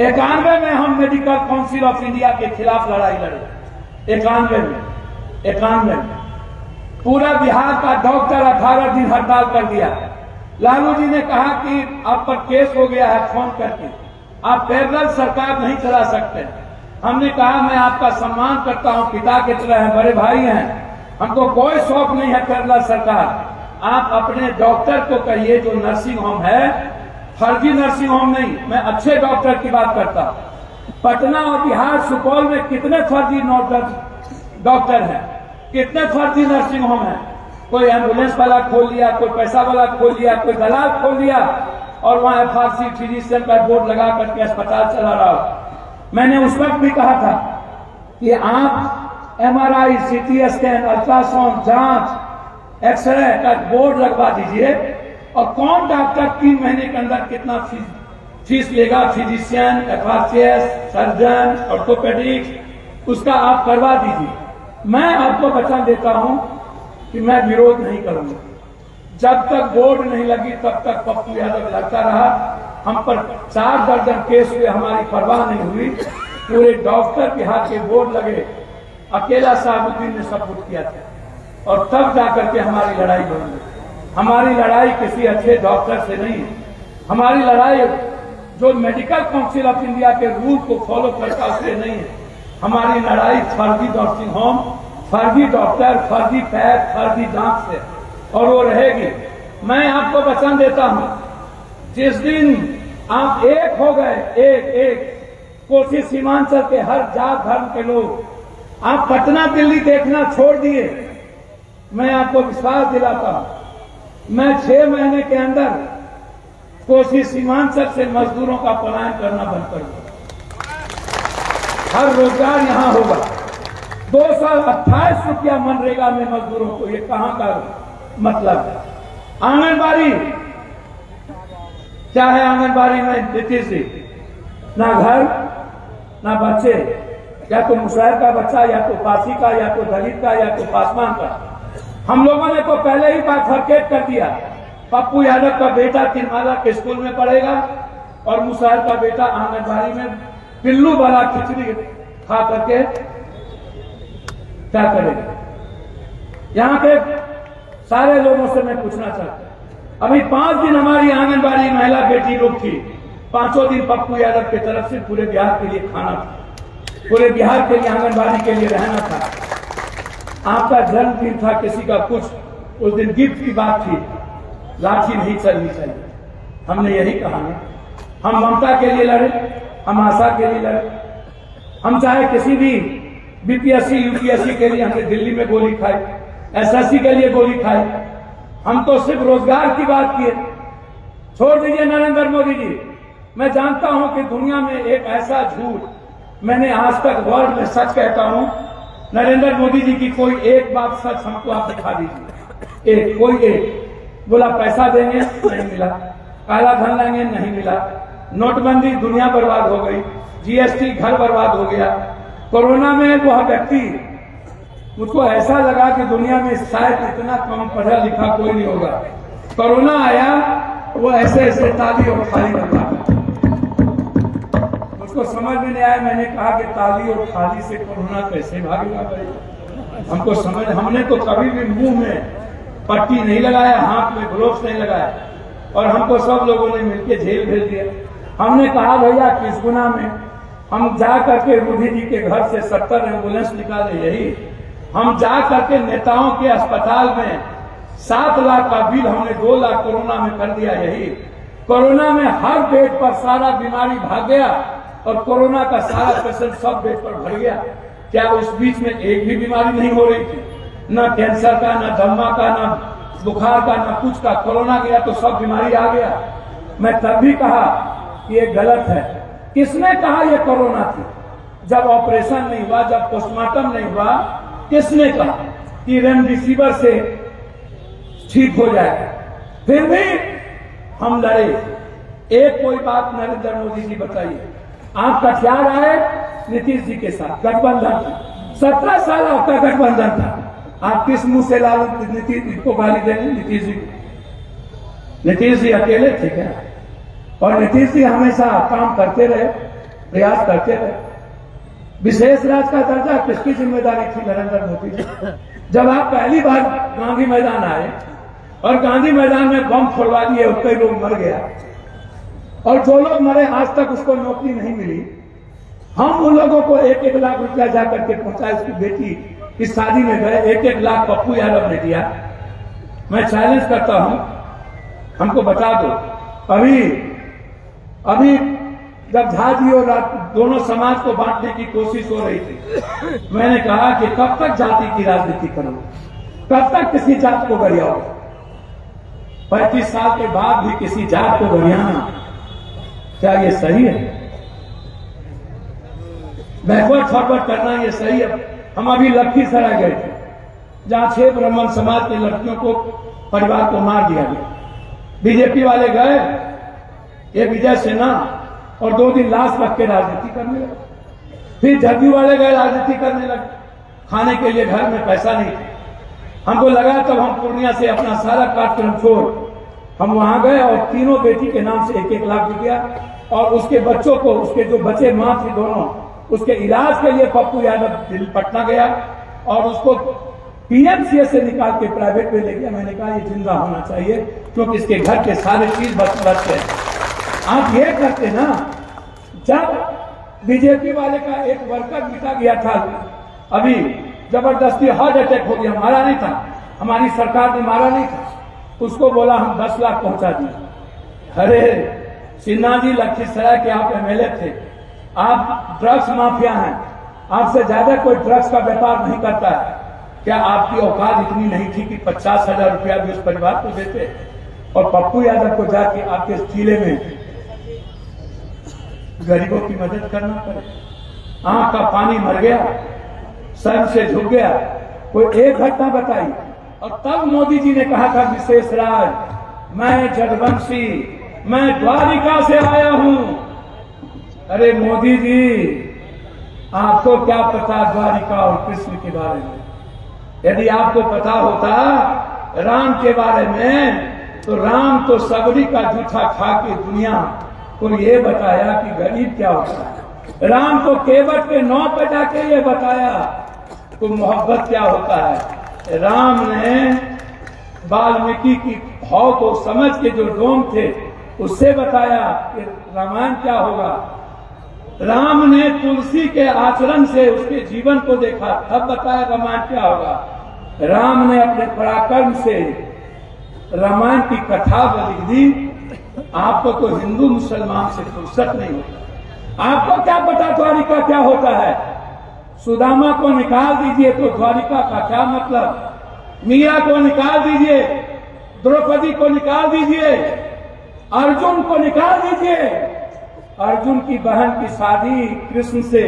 91 में हम मेडिकल काउंसिल ऑफ इंडिया के खिलाफ लड़ाई लड़े। 91 में पूरा बिहार का डॉक्टर 18 दिन हड़ताल कर दिया। लालू जी ने कहा कि आप पर केस हो गया है, फोन करके आप पैरेलल सरकार नहीं चला सकते। हमने कहा मैं आपका सम्मान करता हूं, पिता की तरह हैं, बड़े भाई हैं, हमको कोई शौक नहीं है पैरेलल सरकार। आप अपने डॉक्टर को कहिए जो नर्सिंग होम है, फर्जी नर्सिंग होम नहीं, मैं अच्छे डॉक्टर की बात करता हूं। पटना और बिहार सुपौल में कितने फर्जी डॉक्टर हैं, कितने फर्जी नर्सिंग होम है। कोई एम्बुलेंस वाला खोल लिया, कोई पैसा वाला खोल लिया, कोई दलाल खोल लिया और वहां FRC फिजिशियन का बोर्ड लगा करके अस्पताल चला रहा हो। मैंने उस वक्त भी कहा था कि आप MRI, CT स्कैन, अल्ट्रासाउंड, जांच, एक्सरे का बोर्ड लगवा दीजिए और कौन डॉक्टर 3 महीने के अंदर कितना फीस लेगा, फिजिशियन, FRCS, सर्जन, ऑर्थोपेडिक्स, उसका आप करवा दीजिए। मैं आपको वचन देता हूं कि मैं विरोध नहीं करूंगा। जब तक बोर्ड नहीं लगी तब तक पप्पू यादव लड़ता रहा। हम पर 4 दर्जन केस हुए, हमारी परवाह नहीं हुई। पूरे डॉक्टर बिहार के बोर्ड लगे, अकेला साहबुद्दीन ने सपोर्ट किया था और तब जाकर के हमारी लड़ाई बनी। हमारी लड़ाई किसी अच्छे डॉक्टर से नहीं है, हमारी लड़ाई जो मेडिकल काउंसिल ऑफ इंडिया के रूल को फॉलो करता उससे नहीं है। हमारी लड़ाई फर्जी नर्सिंग होम, फर्जी डॉक्टर, फर्जी पैक, फर्जी जांच से, और वो रहेगी। मैं आपको वचन देता हूं, जिस दिन आप एक हो गए, एक कोसी सीमांचल के हर जात धर्म के लोग, आप पटना दिल्ली देखना छोड़ दिए, मैं आपको विश्वास दिलाता हूं, मैं 6 महीने के अंदर कोसी सीमांचल से मजदूरों का पलायन करना बंद कर दूंगा। हर रोजगार यहां होगा। 228 रुपया मनरेगा में मजदूरों को, ये कहां का मतलब है? आंगनबाड़ी क्या है? आंगनबाड़ी में नीतीश जी ना घर ना बच्चे, या तो मुशहर का बच्चा, या तो पासी का, या तो दलित का, या तो पासवान का। हम लोगों ने तो पहले ही बाइफरकेट कर दिया। पप्पू यादव का बेटा तिरमाला के स्कूल में पढ़ेगा और मुशहर का बेटा आंगनबाड़ी में पिल्लू वाला खिचड़ी खा करके क्या करेगा। यहाँ के सारे लोगों से मैं पूछना चाहता हूं, अभी 5 दिन हमारी आंगनबाड़ी महिला बेटी लोग थी, 5 दिन पप्पू यादव की तरफ से पूरे बिहार के लिए खाना था, पूरे बिहार के लिए आंगनबाड़ी के लिए रहना था। आपका जन्मदिन था, किसी का कुछ, उस दिन गिफ्ट की बात थी, लाठी नहीं चलनी चाहिए। हमने यही कहा ना, हम ममता के लिए लड़े, हम आशा के लिए लड़े, हम चाहे किसी भी BPSC UPSC के लिए हमने दिल्ली में गोली खाई, SSC के लिए गोली खाई, हम तो सिर्फ रोजगार की बात किए। छोड़ दीजिए नरेंद्र मोदी जी, मैं जानता हूं कि दुनिया में एक ऐसा झूठ, मैंने आज तक वर्ल्ड में सच कहता हूं, नरेंद्र मोदी जी की कोई एक बात सच हमको आप दिखा दीजिए, कोई एक। बोला पैसा देंगे, नहीं मिला, काला धन लेंगे, नहीं मिला, नोटबंदी, दुनिया बर्बाद हो गई, GST, घर बर्बाद हो गया। कोरोना में वह व्यक्ति, मुझको ऐसा लगा कि दुनिया में शायद इतना कम पढ़ा लिखा कोई नहीं होगा। कोरोना आया, वो ऐसे ताली और थाली रखा, मुझको समझ में नहीं आया। मैंने कहा कि ताली और थाली से कोरोना कैसे भागेगा भाई? हमको समझ, हमने तो कभी भी मुंह में पट्टी नहीं लगाया, हाथ में ग्लोव्स नहीं लगाया, और हमको सब लोगों ने मिलकर जेल भेज दिया। हमने कहा भैया किस गुना में हम जा करके रूढ़ी जी के घर से 70 एम्बुलेंस निकाले, यही हम जा करके नेताओं के अस्पताल में 7 लाख का बिल हमने 2 लाख कोरोना में कर दिया, यही कोरोना में हर बेड पर सारा बीमारी भाग गया और कोरोना का सारा पेशेंट सब बेड पर भर गया। क्या उस बीच में एक भी बीमारी नहीं हो रही थी? न कैंसर का, न दमा का, न बुखार का, न कुछ का। कोरोना गया तो सब बीमारी आ गया। मैं तब भी कहा कि ये गलत है। किसने कहा ये कोरोना थी? जब ऑपरेशन नहीं हुआ, जब पोस्टमार्टम नहीं हुआ, किसने कहा कि रेमडेसिविर से ठीक हो जाएगा? फिर भी हम लड़े। एक कोई बात नरेंद्र मोदी जी बताइए, आप कटिहार आए नीतीश जी के साथ, गठबंधन था, 17 साल आपका गठबंधन था। आप किस मुंह से लालू नीतीश को गाली देंगे? नीतीश जी, नीतीश जी अकेले थे क्या? और नीतीश जी हमेशा काम करते रहे, प्रयास करते रहे। विशेष राज का दर्जा किसकी जिम्मेदारी थी? नरेंद्र मोदी जी। जब आप पहली बार गांधी मैदान आए और गांधी मैदान में बम फोड़वा दिए और कई लोग मर गया, और जो लोग मरे आज तक उसको नौकरी नहीं मिली, हम उन लोगों को 1-1 लाख रुपया जाकर के पहुंचाए। उसकी बेटी की शादी में गए, 1-1 लाख पप्पू यादव ने दिया। मैं चैलेंज करता हूं, हमको बता दो। अभी जब झा जी और दोनों समाज को बांटने की कोशिश हो रही थी, मैंने कहा कि कब तक जाति की राजनीति करोगे? कब तक किसी जात को गरियाओगे? 35 साल के बाद भी किसी जात को गरियाना, क्या ये सही है? बैकवर्ड फॉरवर्ड करना ये सही है? हम अभी लखीसराय गए थे, जहां 6 ब्राह्मण समाज की लड़कियों को, परिवार को मार दिया गया। बीजेपी वाले गए, ये विजय सिन्हा, और 2 दिन लाश रख के राजनीति करने लगे। फिर जदयू वाले गए, राजनीति करने लगे। खाने के लिए घर में पैसा नहीं था। हमको लगा, तब हम पूर्णिया से अपना सारा कार्यक्रम छोड़ हम वहां गए और तीनों बेटी के नाम से 1-1 लाख रुपया, और उसके बच्चों को, उसके जो बच्चे मां थी दोनों, उसके इलाज के लिए पप्पू यादव दिल्ली पटना गया और उसको पीएमसीएच से निकाल के प्राइवेट में ले गया। मैंने कहा ये जिंदा होना चाहिए, क्योंकि इसके घर के सारे चीज बच गए। आप ये करते ना। जब बीजेपी वाले का एक वर्कर मिटा गया था, अभी जबरदस्ती हार्ट अटैक हो गया, मारा नहीं था, हमारी सरकार ने मारा नहीं था, उसको बोला हम 10 लाख पहुंचा दिए। अरे सिन्हा जी, लखीसराय के आप एमएलए थे, आप ड्रग्स माफिया हैं, आपसे ज्यादा कोई ड्रग्स का व्यापार नहीं करता है। क्या आपकी औकात इतनी नहीं थी कि 50,000 रुपया भी उस परिवार को देते और पप्पू यादव को जाके आपके जिले में गरीबों की मदद करना पड़े? आंख का पानी मर गया, सर से झुक गया। कोई एक घटना बताई। और तब मोदी जी ने कहा था, विशेष राज, मैं जगवंशी, मैं द्वारिका से आया हूं। अरे मोदी जी, आपको क्या पता द्वारिका और कृष्ण के बारे में? यदि आपको पता होता राम के बारे में, तो राम तो सबरी का जूठा खा के दुनिया को ये बताया कि गरीब क्या होता है। राम तो केवट के 9 पे जाके ये बताया तो मोहब्बत क्या होता है। राम ने वाल्मीकि की भाव को समझ के जो डोम थे उससे बताया कि रामायण क्या होगा। राम ने तुलसी के आचरण से उसके जीवन को देखा, तब बताया रामायण क्या होगा। राम ने अपने पराक्रम से रामायण की कथा लिख दी। आपको तो हिंदू मुसलमान से फुर्सत नहीं होता। आपको क्या पता द्वारिका क्या होता है? सुदामा को निकाल दीजिए तो द्वारिका का क्या मतलब? मीरा को निकाल दीजिए, द्रौपदी को निकाल दीजिए, अर्जुन को निकाल दीजिए। अर्जुन की बहन की शादी कृष्ण से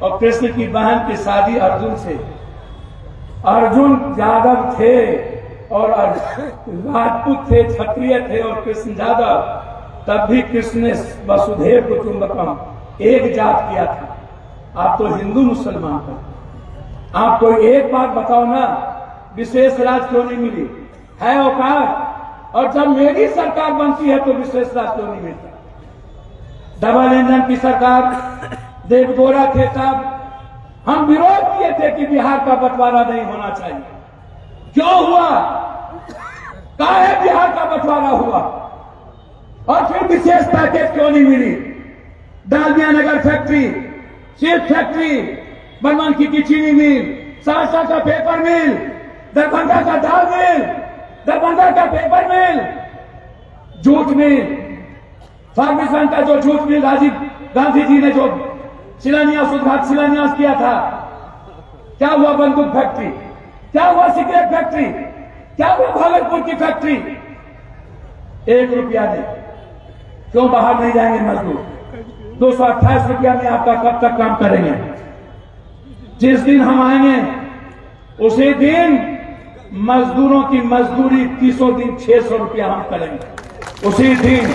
और कृष्ण की बहन की शादी अर्जुन से। अर्जुन यादव थे और राजपूत थे, क्षत्रिय थे, और कृष्ण यादव। तब भी कृष्ण ने वसुधैव कुटुंबकम एक जात किया था। आप तो हिंदू मुसलमान पर। आप कोई एक बात बताओ ना, विशेष राज क्यों नहीं मिली? है औकात। और जब मेरी सरकार बनती है तो विशेष राज क्यों नहीं मिलता? डबल इंजन की सरकार, देवगौड़ा थे, तब हम विरोध किए थे कि बिहार का बंटवारा नहीं होना चाहिए। क्यों हुआ? काहे बिहार का बंटवारा हुआ? और फिर विशेष पैकेज क्यों नहीं मिली? डालमिया नगर फैक्ट्री, सीट फैक्ट्री, बनमनखी की चीनी मिल, सहरसा का पेपर मिल, दरभंगा का दाल मिल, दरभंगा का पेपर मिल, जूट मिल, फार्मेसन का जो जूट मिल राजीव गांधी जी ने जो शिलान्यास किया था, क्या हुआ? बंदूक फैक्ट्री। क्या हुआ सिगरेट फैक्ट्री, क्या हुआ भागलपुर की फैक्ट्री? 1 रुपया नहीं। क्यों बाहर नहीं जाएंगे मजदूर? 228 रुपया में आपका कब तक काम करेंगे? जिस दिन हम आएंगे उसी दिन मजदूरों की मजदूरी 300 दिन 600 रुपया हम करेंगे। उसी दिन,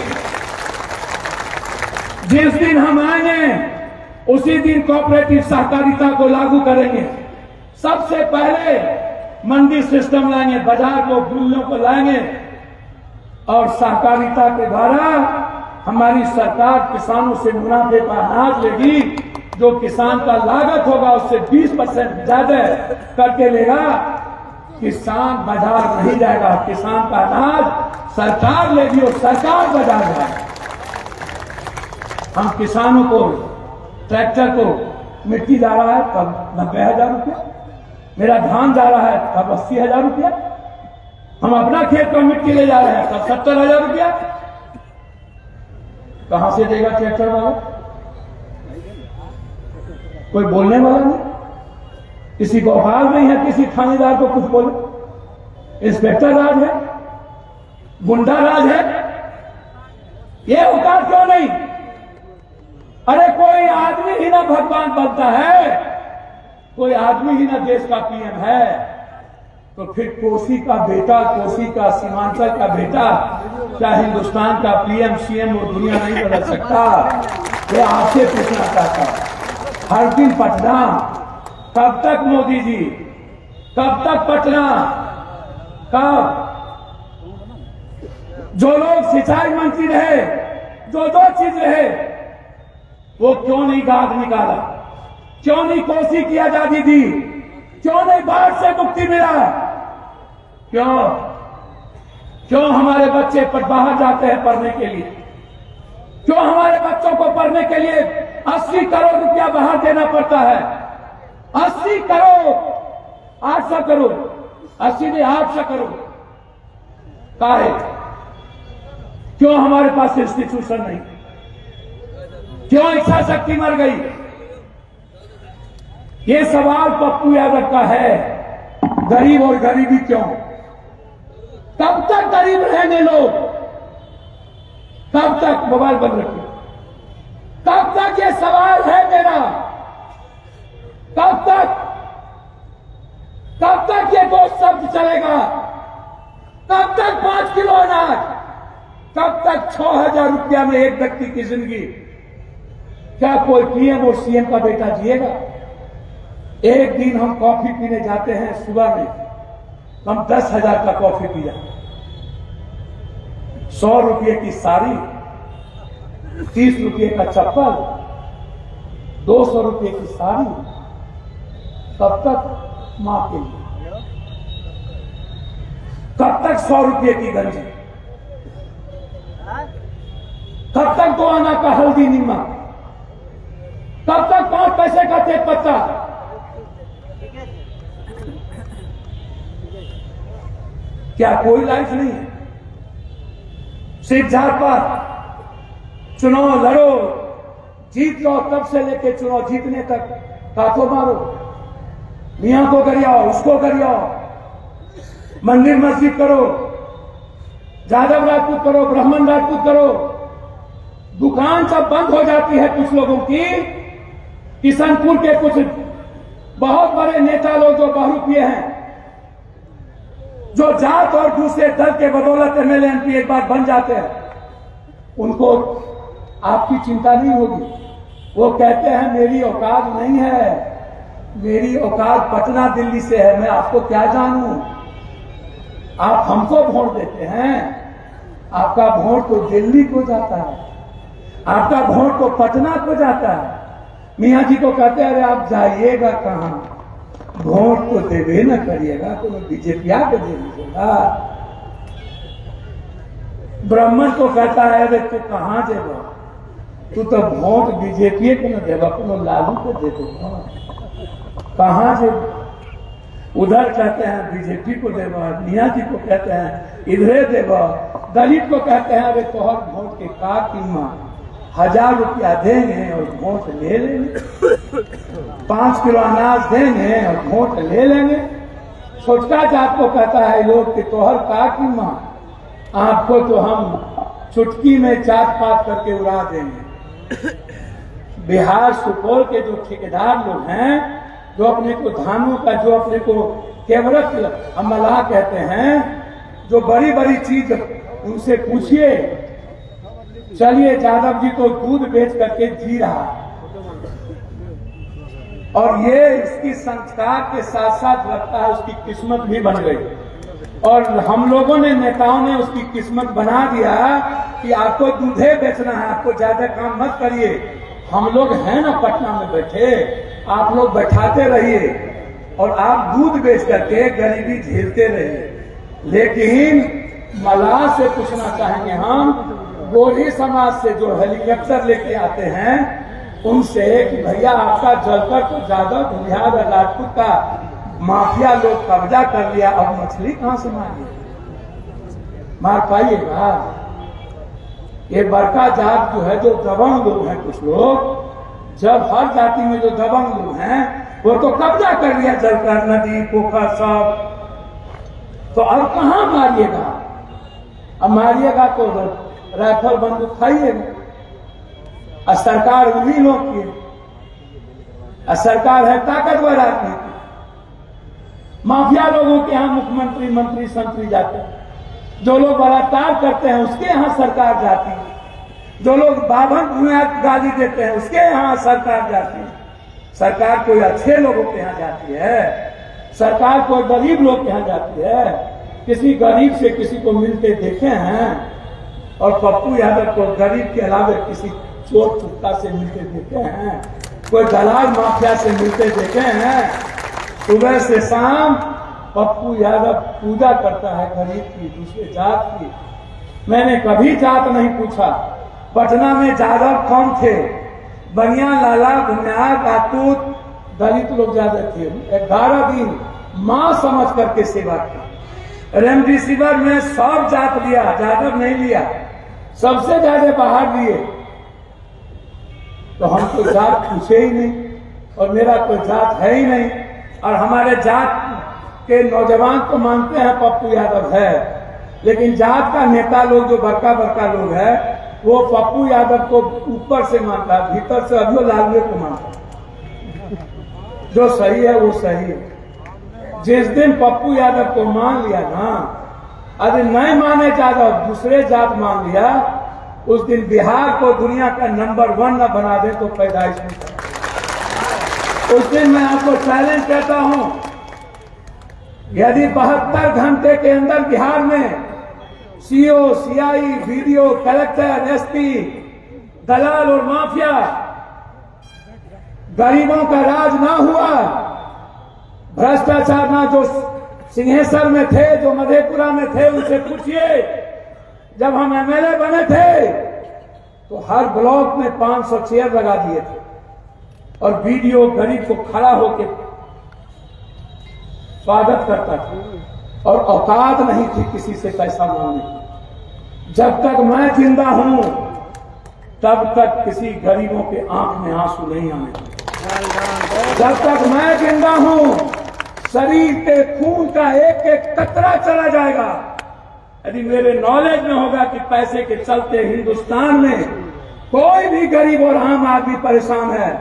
जिस दिन हम आएंगे उसी दिन कोऑपरेटिव सहकारिता को लागू करेंगे। सबसे पहले मंडी सिस्टम लाएंगे, बाजार को, मूल्यों को लाएंगे और सहकारिता के द्वारा हमारी सरकार किसानों से मुनाफे का अनाज लेगी। जो किसान का लागत होगा उससे 20% ज्यादा करके लेगा। किसान बाजार नहीं जाएगा, किसान का अनाज सरकार लेगी और सरकार बाजार जाएगा। हम किसानों को, ट्रैक्टर को मिट्टी जा रहा है तब 90,000 रुपया, मेरा धान जा रहा है तब 80,000 रुपया, हम अपना खेत पर मिट्टी ले जा रहे हैं तब 70,000 रुपया। कहां से देगा ट्रैक्टर वाला? कोई बोलने वाला नहीं, किसी को औकात नहीं है किसी थानेदार को कुछ बोले। इंस्पेक्टर राज है, गुंडा राज है, ये औकात क्यों नहीं? अरे कोई आदमी ही ना भगवान बनता है, कोई आदमी ही ना देश का पीएम है, तो फिर कोसी का बेटा, कोसी का सीमांचल का बेटा क्या हिंदुस्तान का पीएम सीएम और दुनिया नहीं बदल सकता? ये आपसे पूछना चाहता हूं। हर दिन पटना, कब तक मोदी जी, कब तक पटना? कब? जो लोग सिंचाई मंत्री रहे, जो चीज रहे, वो क्यों नहीं गाद निकाला? क्यों नहीं कोसी की आजादी दी? क्यों नहीं बाढ़ से मुक्ति मिला? क्यों हमारे बच्चे बाहर जाते हैं पढ़ने के लिए? क्यों हमारे बच्चों को पढ़ने के लिए 80 करोड़ रुपया बाहर देना पड़ता है? 80 करोड़, 800 करोड़, 80 नहीं 800 करोड़ काहे? क्यों हमारे पास इंस्टीट्यूशन नहीं? क्यों इच्छा शक्ति मर गई? ये सवाल पप्पू यादव का है। गरीब और गरीबी क्यों? कब तक गरीब रहेंगे लोग? कब तक? मोबाइल बंद रखिए। कब तक? ये सवाल है मेरा। कब तक? कब तक ये 2 शब्द चलेगा? कब तक 5 किलो अनाज? कब तक 6,000 रुपया में एक व्यक्ति की जिंदगी? क्या कोई पीएम और सीएम का बेटा जिएगा? एक दिन हम कॉफी पीने जाते हैं सुबह में, हम 10,000 का कॉफी पिया, 100 रुपये की साड़ी, 30 रुपये का चप्पल, 200 रुपये की साड़ी, कब तक मां के लिए? कब तक 100 रुपये की गंजी? कब तक 2 आना का हल्दी नीमक? कब तक 5 पैसे का तेज पत्ता? क्या कोई लाइफ नहीं है? सिर्फ झाड़ पर चुनाव लड़ो, जीत लो, तब से लेके चुनाव जीतने तक काथों मारो, मियां को गरियाओ, उसको गरियाओ, मंदिर मस्जिद करो, जादव राजपूत करो, ब्राह्मण राजपूत करो। दुकान सब बंद हो जाती है कुछ लोगों की। किशनपुर के कुछ बहुत बड़े नेता लोग जो बहुरूपीय हैं, जो जात और दूसरे दल के बदौलत एमएलए एमपी एक बार बन जाते हैं, उनको आपकी चिंता नहीं होगी। वो कहते हैं मेरी औकात नहीं है, मेरी औकात पटना दिल्ली से है, मैं आपको क्या जानूं? आप हमको वोट देते हैं, आपका वोट तो दिल्ली को जाता है, आपका वोट तो पटना को जाता है। मियाँ जी को कहते हैं अरे आप जाइएगा कहां, वोट तो देवे न करिएगा, तो बीजेपी आके दे दीजिएगा। ब्राह्मण को कहता है अरे तू कहां देगा, तू तो वोट बीजेपी को न देगा, तो लालू को दे देगा, कहां देगा? उधर कहते हैं बीजेपी को देगा, मियाँ जी को कहते हैं इधरे देगा, दलित को कहते हैं अरे तोहर वोट के का कीमत, 1000 रुपया देंगे और वोट ले लेंगे, 5 किलो अनाज देंगे और वोट ले लेंगे, छोटका जात को कहता है लोग कि तोहर का की मां, आपको तो हम चुटकी में जात पात करके उड़ा देंगे। बिहार सुपौल के जो ठेकेदार लोग हैं, जो अपने को धानों का, जो अपने को केवरत अमला कहते हैं, जो बड़ी बड़ी चीज, उनसे पूछिए। चलिए, यादव जी तो दूध बेच करके जी रहा, और ये इसकी संस्कार के साथ साथ लगता है उसकी किस्मत भी बन गई। और हम लोगों ने, नेताओं ने उसकी किस्मत बना दिया कि आपको दूधे बेचना है, आपको ज्यादा काम मत करिए। हम लोग हैं ना पटना में बैठे, आप लोग बैठाते रहिए और आप दूध बेच करके गरीबी झेलते रहिए। लेकिन मलाह से पूछना चाहेंगे हम, गोरी समाज से जो हेलीकॉप्टर लेके आते हैं उनसे कि भैया आपका जलकर तो ज्यादा बिहार और राजपूत का माफिया लोग कब्जा कर लिया, अब मछली कहां से मार पाइएगा? ये बड़का जात जो है, जो दबंग लोग हैं कुछ लोग, जब हर जाति में जो दबंग लोग हैं वो तो कब्जा कर लिया जलकर, नदी पोखर सब, तो अब कहां मारिएगा? अब मारिएगा तो राइफल बंदूक खाइएगा। और सरकार उन्हीं लोग की है, और सरकार है ताकतवर आदमी की। माफिया लोगों के यहाँ मुख्यमंत्री, मंत्री, संतरी जाते हैं, जो लोग बलात्कार करते हैं उसके यहाँ सरकार जाती है, जो लोग बाभन बुनियाद गाली देते हैं उसके यहाँ सरकार जाती है। सरकार कोई अच्छे लोगों के यहाँ जाती है? सरकार कोई गरीब लोग के यहाँ जाती है? किसी गरीब से किसी को मिलते देखे हैं? और पप्पू यादव को गरीब के अलावा किसी चोर चुट्टा से मिलते देखे हैं? कोई दलाल माफिया से मिलते देखे हैं? सुबह से शाम पप्पू यादव पूजा करता है गरीब की, दूसरे जात की। मैंने कभी जात नहीं पूछा। पटना में यादव कौन थे? बनिया, लाला, बुनियाद, राजपूत, दलित लोग ज्यादा थे। 11 दिन मां समझ करके सेवा की। रेमडेसिविर में सब जात लिया, यादव नहीं लिया, सबसे ज्यादा बाहर लिए। तो हम तो जात पूछे ही नहीं, और मेरा कोई जात है ही नहीं। और हमारे जात के नौजवान तो मानते हैं पप्पू यादव है, लेकिन जात का नेता लोग जो बड़का बड़का लोग है वो पप्पू यादव को ऊपर से मानता है, भीतर से अभियो लालू को मानता है। जो सही है वो सही है। जिस दिन पप्पू यादव को मान लिया ना, अरे नहीं माने यादव, दूसरे जात मान लिया, उस दिन बिहार को दुनिया का नंबर 1 न बना दे तो पैदाइश नहीं कर। उस दिन मैं आपको चैलेंज कहता हूं, यदि 72 घंटे के अंदर बिहार में CO, CI, BDO, collector, SP, दलाल और माफिया, गरीबों का राज ना हुआ, भ्रष्टाचार ना, जो सिंहेश्वर में थे, जो मधेपुरा में थे, उनसे पूछिए। जब हम एमएलए बने थे तो हर ब्लॉक में 500 चेयर लगा दिए थे, और वीडियो गरीब को खड़ा होकर स्वागत करता था, और औकात नहीं थी किसी से पैसा मांगने की। जब तक मैं जिंदा हूं तब तक किसी गरीबों के आंख में आंसू नहीं आने। जब तक मैं जिंदा हूं शरीर के खून का एक एक कतरा चला जाएगा। यदि मेरे नॉलेज में होगा कि पैसे के चलते हिंदुस्तान में कोई भी गरीब और आम आदमी परेशान है,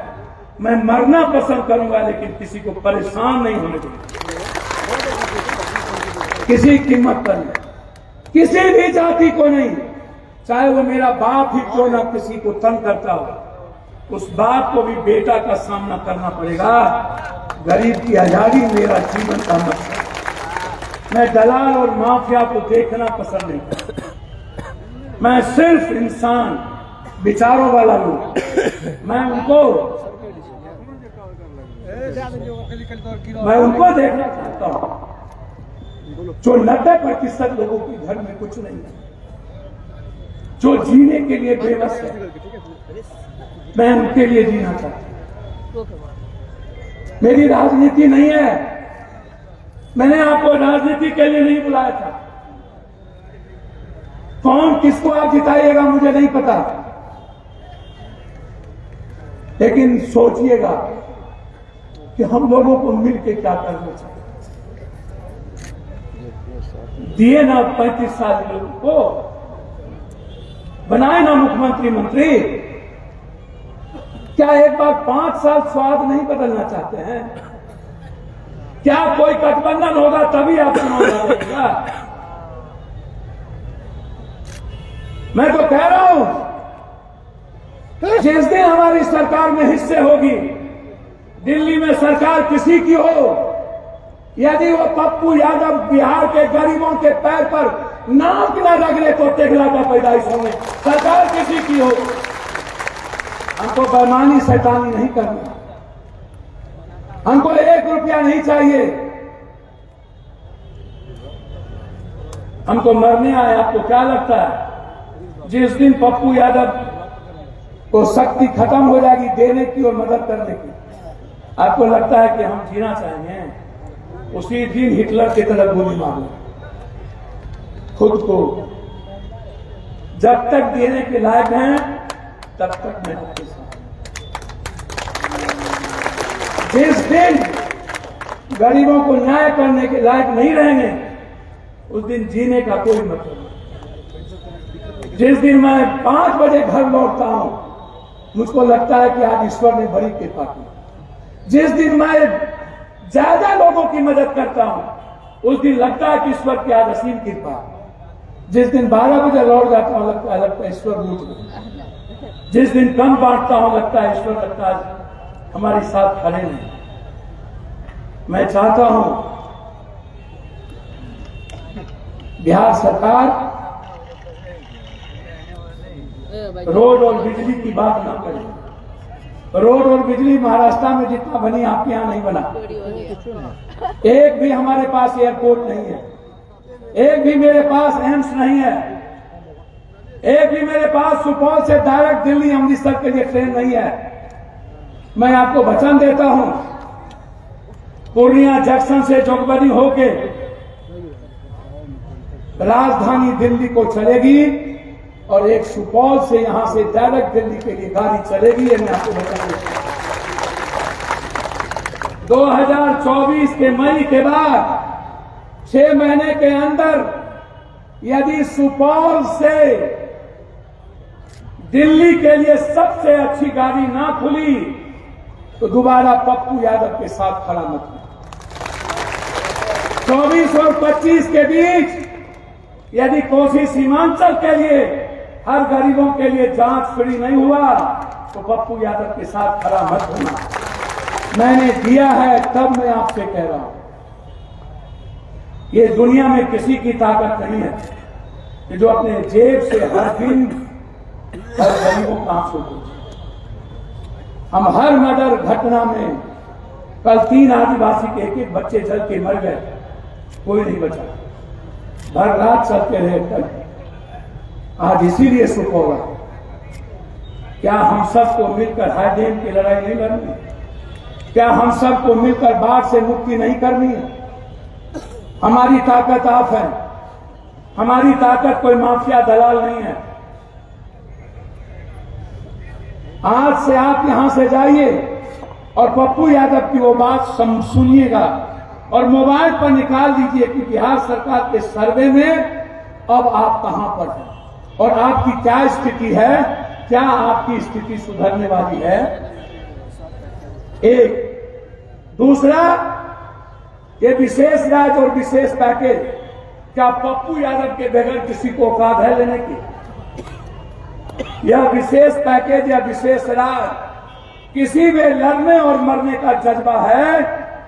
मैं मरना पसंद करूंगा, लेकिन किसी को परेशान नहीं होने दूंगा किसी कीमत पर नहीं, किसी भी जाति को नहीं, चाहे वो मेरा बाप ही क्यों ना किसी को तंग करता हो, उस बाप को भी बेटा का सामना करना पड़ेगा। गरीब की आजादी मेरा जीवन का मकसद। मैं दलाल और माफिया को देखना पसंद नहीं करता। मैं सिर्फ इंसान, विचारों वाला लोग, मैं उनको देखना चाहता हूं जो 90% लोगों के घर में कुछ नहीं है, जो जीने के लिए बेबस है। मैं उनके लिए जीना चाहता हूं। मेरी राजनीति नहीं है, मैंने आपको राजनीति के लिए नहीं बुलाया था। कौन किसको आप जिताइएगा मुझे नहीं पता, लेकिन सोचिएगा कि हम लोगों को मिलकर क्या करना चाहिए। दिए ना 35 साल के लोगों को, बनाए ना मुख्यमंत्री मंत्री। क्या एक बार 5 साल स्वाद नहीं बदलना चाहते हैं? क्या कोई गठबंधन होगा तभी आप चुनाव लड़ेगा? मैं तो कह रहा हूं, जिस दिन हमारी सरकार में हिस्से होगी, दिल्ली में सरकार किसी की हो, यदि वो पप्पू यादव बिहार के गरीबों के पैर पर नाक न रगड़े तो टेगला का पैदाइश होंगे। सरकार किसी की हो, हमको बेईमानी शैतानी नहीं करना, हमको 1 रुपया नहीं चाहिए, हमको मरने आए। आपको क्या लगता है जिस दिन पप्पू यादव को शक्ति खत्म हो जाएगी देने की और मदद करने की, आपको लगता है कि हम जीना चाहेंगे? उसी दिन हिटलर की तरह गोली मारना खुद को। जब तक देने के लायक हैं तब तक मैं आपके साथ। जिस दिन गरीबों को न्याय करने के लायक नहीं रहेंगे उस दिन जीने का कोई मतलब नहीं। जिस दिन मैं 5 बजे घर लौटता हूं, मुझको लगता है कि आज ईश्वर ने बड़ी कृपा की। जिस दिन मैं ज्यादा लोगों की मदद करता हूं उस दिन लगता है कि ईश्वर की आज असीम कृपा। जिस दिन 12 बजे लौट जाता हूं लगता है ईश्वर रूठ गए। जिस दिन कम बांटता हूं लगता है ईश्वर लगता है हमारे साथ खड़े नहीं। मैं चाहता हूं बिहार सरकार रोड और बिजली की बात ना करे। रोड और बिजली महाराष्ट्र में जितना बनी आपके यहां नहीं बना। एक भी हमारे पास एयरपोर्ट नहीं है, एक भी मेरे पास एम्स नहीं है, एक भी मेरे पास सुपौल से डायरेक्ट दिल्ली अमृतसर के लिए ट्रेन नहीं है। मैं आपको वचन देता हूं, पूर्णिया जंक्शन से जोगबनी होके राजधानी दिल्ली को चलेगी और एक सुपौल से यहां से डायरेक्ट दिल्ली के लिए गाड़ी चलेगी। ये मैं आपको बता देता हूं। 2024 के मई के बाद 6 महीने के अंदर यदि सुपौल से दिल्ली के लिए सबसे अच्छी गाड़ी ना खुली तो दोबारा पप्पू यादव के साथ खड़ा मत हो। 24 और 25 के बीच यदि कोसी सीमांचल के लिए हर गरीबों के लिए जांच फ्री नहीं हुआ तो पप्पू यादव के साथ खड़ा मत होना। मैंने दिया है तब मैं आपसे कह रहा हूं, ये दुनिया में किसी की ताकत नहीं है कि जो अपने जेब से हर दिन हर गरीबों का आंसू पोंछे। हम हर मर्डर घटना में, कल 3 आदिवासी के एक बच्चे जल के मर गए, कोई नहीं बचा, भर रात चलते रहे तक। आज इसीलिए सुख होगा। क्या हम सबको मिलकर हाई डैम की लड़ाई नहीं लड़नी? क्या हम सबको मिलकर बाढ़ से मुक्ति नहीं करनी है? हमारी ताकत आप है, हमारी ताकत कोई माफिया दलाल नहीं है। आज से आप यहां से जाइए और पप्पू यादव की वो बात सुनिएगा और मोबाइल पर निकाल दीजिए कि बिहार सरकार के सर्वे में अब आप कहां पर हैं और आपकी क्या स्थिति है, क्या आपकी स्थिति सुधरने वाली है। एक दूसरा, ये विशेष राज्य और विशेष पैकेज, क्या पप्पू यादव के बगैर किसी को औकात है लेने की? यह विशेष पैकेज या विशेष राज्य किसी में लड़ने और मरने का जज्बा है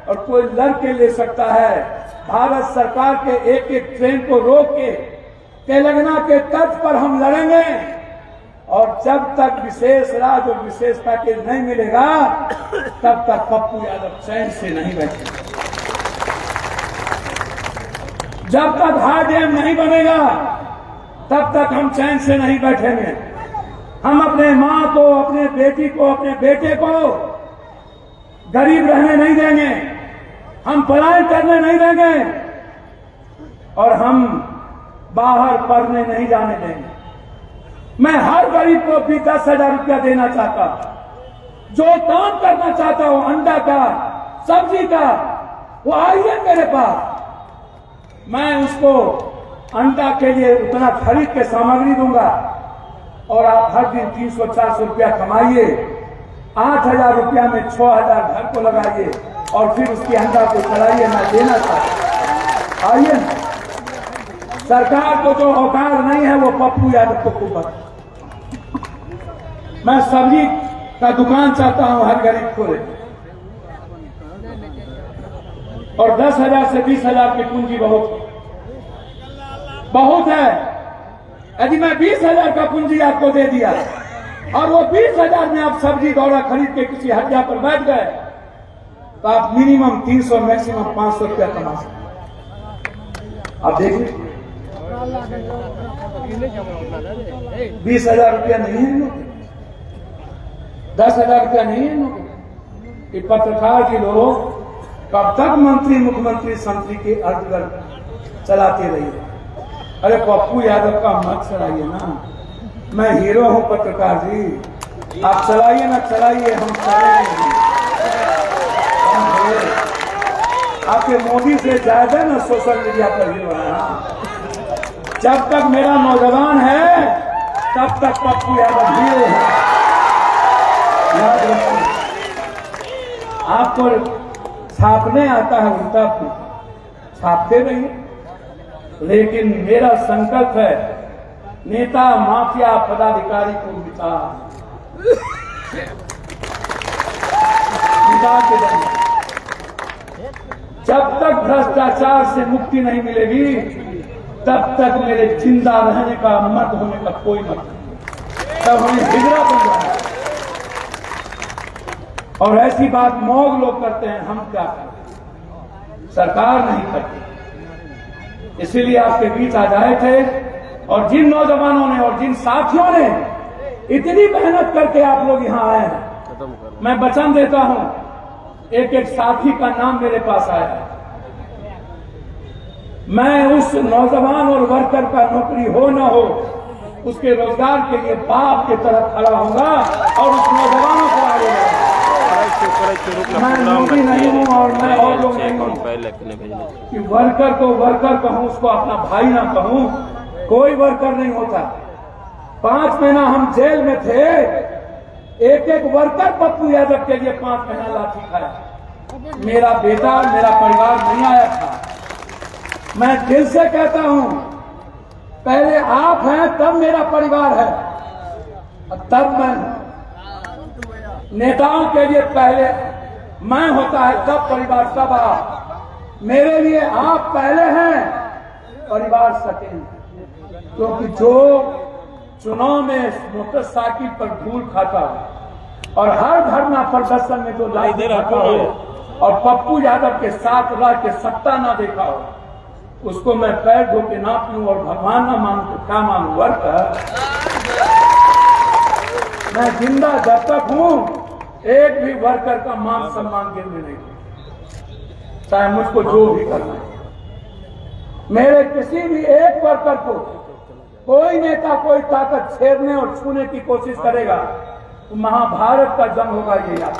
और कोई लड़ के ले सकता है। भारत सरकार के एक एक ट्रेन को रोक के तेलंगाना के तट पर हम लड़ेंगे और जब तक विशेष राज्य और विशेष पैकेज नहीं मिलेगा तब तक पप्पू यादव चैन से नहीं बैठेंगे। जब तक हाई डैम नहीं बनेगा तब तक हम चैन से नहीं बैठेंगे। हम अपने मां को, अपने बेटी को, अपने बेटे को गरीब रहने नहीं देंगे, हम पलायन करने नहीं देंगे और हम बाहर पढ़ने नहीं जाने देंगे। मैं हर गरीब को भी 10,000 रुपया देना चाहता हूं। जो काम करना चाहता हूं, अंडा का, सब्जी का, वो आइए मेरे पास। मैं उसको अंडा के लिए उतना खरीद के सामग्री दूंगा और आप हर दिन 300-400 रुपया कमाइए, 8,000 रुपया में 6,000 घर को लगाइए और फिर उसकी अंडा को चलाइए। मैं देना चाहता, आइए ना। सरकार को जो औकात नहीं है वो पप्पू यादव को खूब बता। मैं सब्जी का दुकान चाहता हूं, हर गरीब खोले और 10,000 से 20,000 की पूंजी बहुत है। यदि मैं 20,000 का पूंजी आपको दे दिया और वो 20,000 में आप सब्जी दौड़ा खरीद के किसी हटिया पर बैठ गए तो आप मिनिमम 300 मैक्सिमम 500 रुपया कमा सकते। आप देखिए 20,000 रुपया नहीं है, 10,000 रुपया नहीं है। कि पत्रकार के लोग कब तक मंत्री मुख्यमंत्री संतरी के अर्धगर चलाते रहिए। अरे पप्पू यादव का मत चलाइए ना, मैं हीरो हूं पत्रकार जी, आप चलाइए ना चलाइए, हम चलाएंगे। आपके मोदी से ज्यादा ना सोशल मीडिया पर हीरो है। जब तक मेरा नौजवान है तब तक पप्पू यादव हीरो है, याद रखिए। आपको छापने आता है उल्टा छापते रहिए, लेकिन मेरा संकल्प है नेता माफिया पदाधिकारी को मिटा के देंगे। जब तक भ्रष्टाचार से मुक्ति नहीं मिलेगी तब तक मेरे जिंदा रहने का मत होने का कोई मतलब नहीं, तब हमें हिजरा बन जाए। और ऐसी बात मौग लोग करते हैं, हम क्या करते, सरकार नहीं करती। इसीलिए आपके बीच आ जाए थे और जिन नौजवानों ने और जिन साथियों ने इतनी मेहनत करके आप लोग यहां आए हैं, मैं वचन देता हूं एक एक साथी का नाम मेरे पास आया है। मैं उस नौजवान और वर्कर का नौकरी हो न हो उसके रोजगार के लिए बाप की तरह खड़ा होगा और उस नौजवानों को आगे बढ़ाऊंगा। मैं मोदी नहीं हूं और मैं और लोग नहीं हूं कि वर्कर को वर्कर कहूं, उसको अपना भाई ना कहूं। कोई वर्कर नहीं होता। 5 महीना हम जेल में थे, एक एक वर्कर पप्पू यादव के लिए 5 महीना लाठी खाया। मेरा बेटा मेरा परिवार नहीं आया था। मैं दिल से कहता हूं पहले आप हैं तब मेरा परिवार है, तब मैं नेताओं के लिए पहले मैं होता है तब परिवार, तब आप। मेरे लिए आप पहले हैं, परिवार सेकंड। क्योंकि जो चुनाव में मोटरसाइकिल पर धूल खाता हो और हर धरना प्रदर्शन में जो लाभ देखा हो और पप्पू यादव के साथ रह के सत्ता ना देखा हो, उसको मैं पैर धो के ना पीऊं और भगवान ना मानूं तो क्या मानूं। वर्कर मैं जिंदा जब तक हूं एक भी वर्कर का मान सम्मान गिरने नहीं, चाहे मुझको जो भी करना है। मेरे किसी भी एक वर्कर को कोई नेता कोई ताकत छेड़ने और छूने की कोशिश करेगा तो महाभारत का जंग होगा ये याद।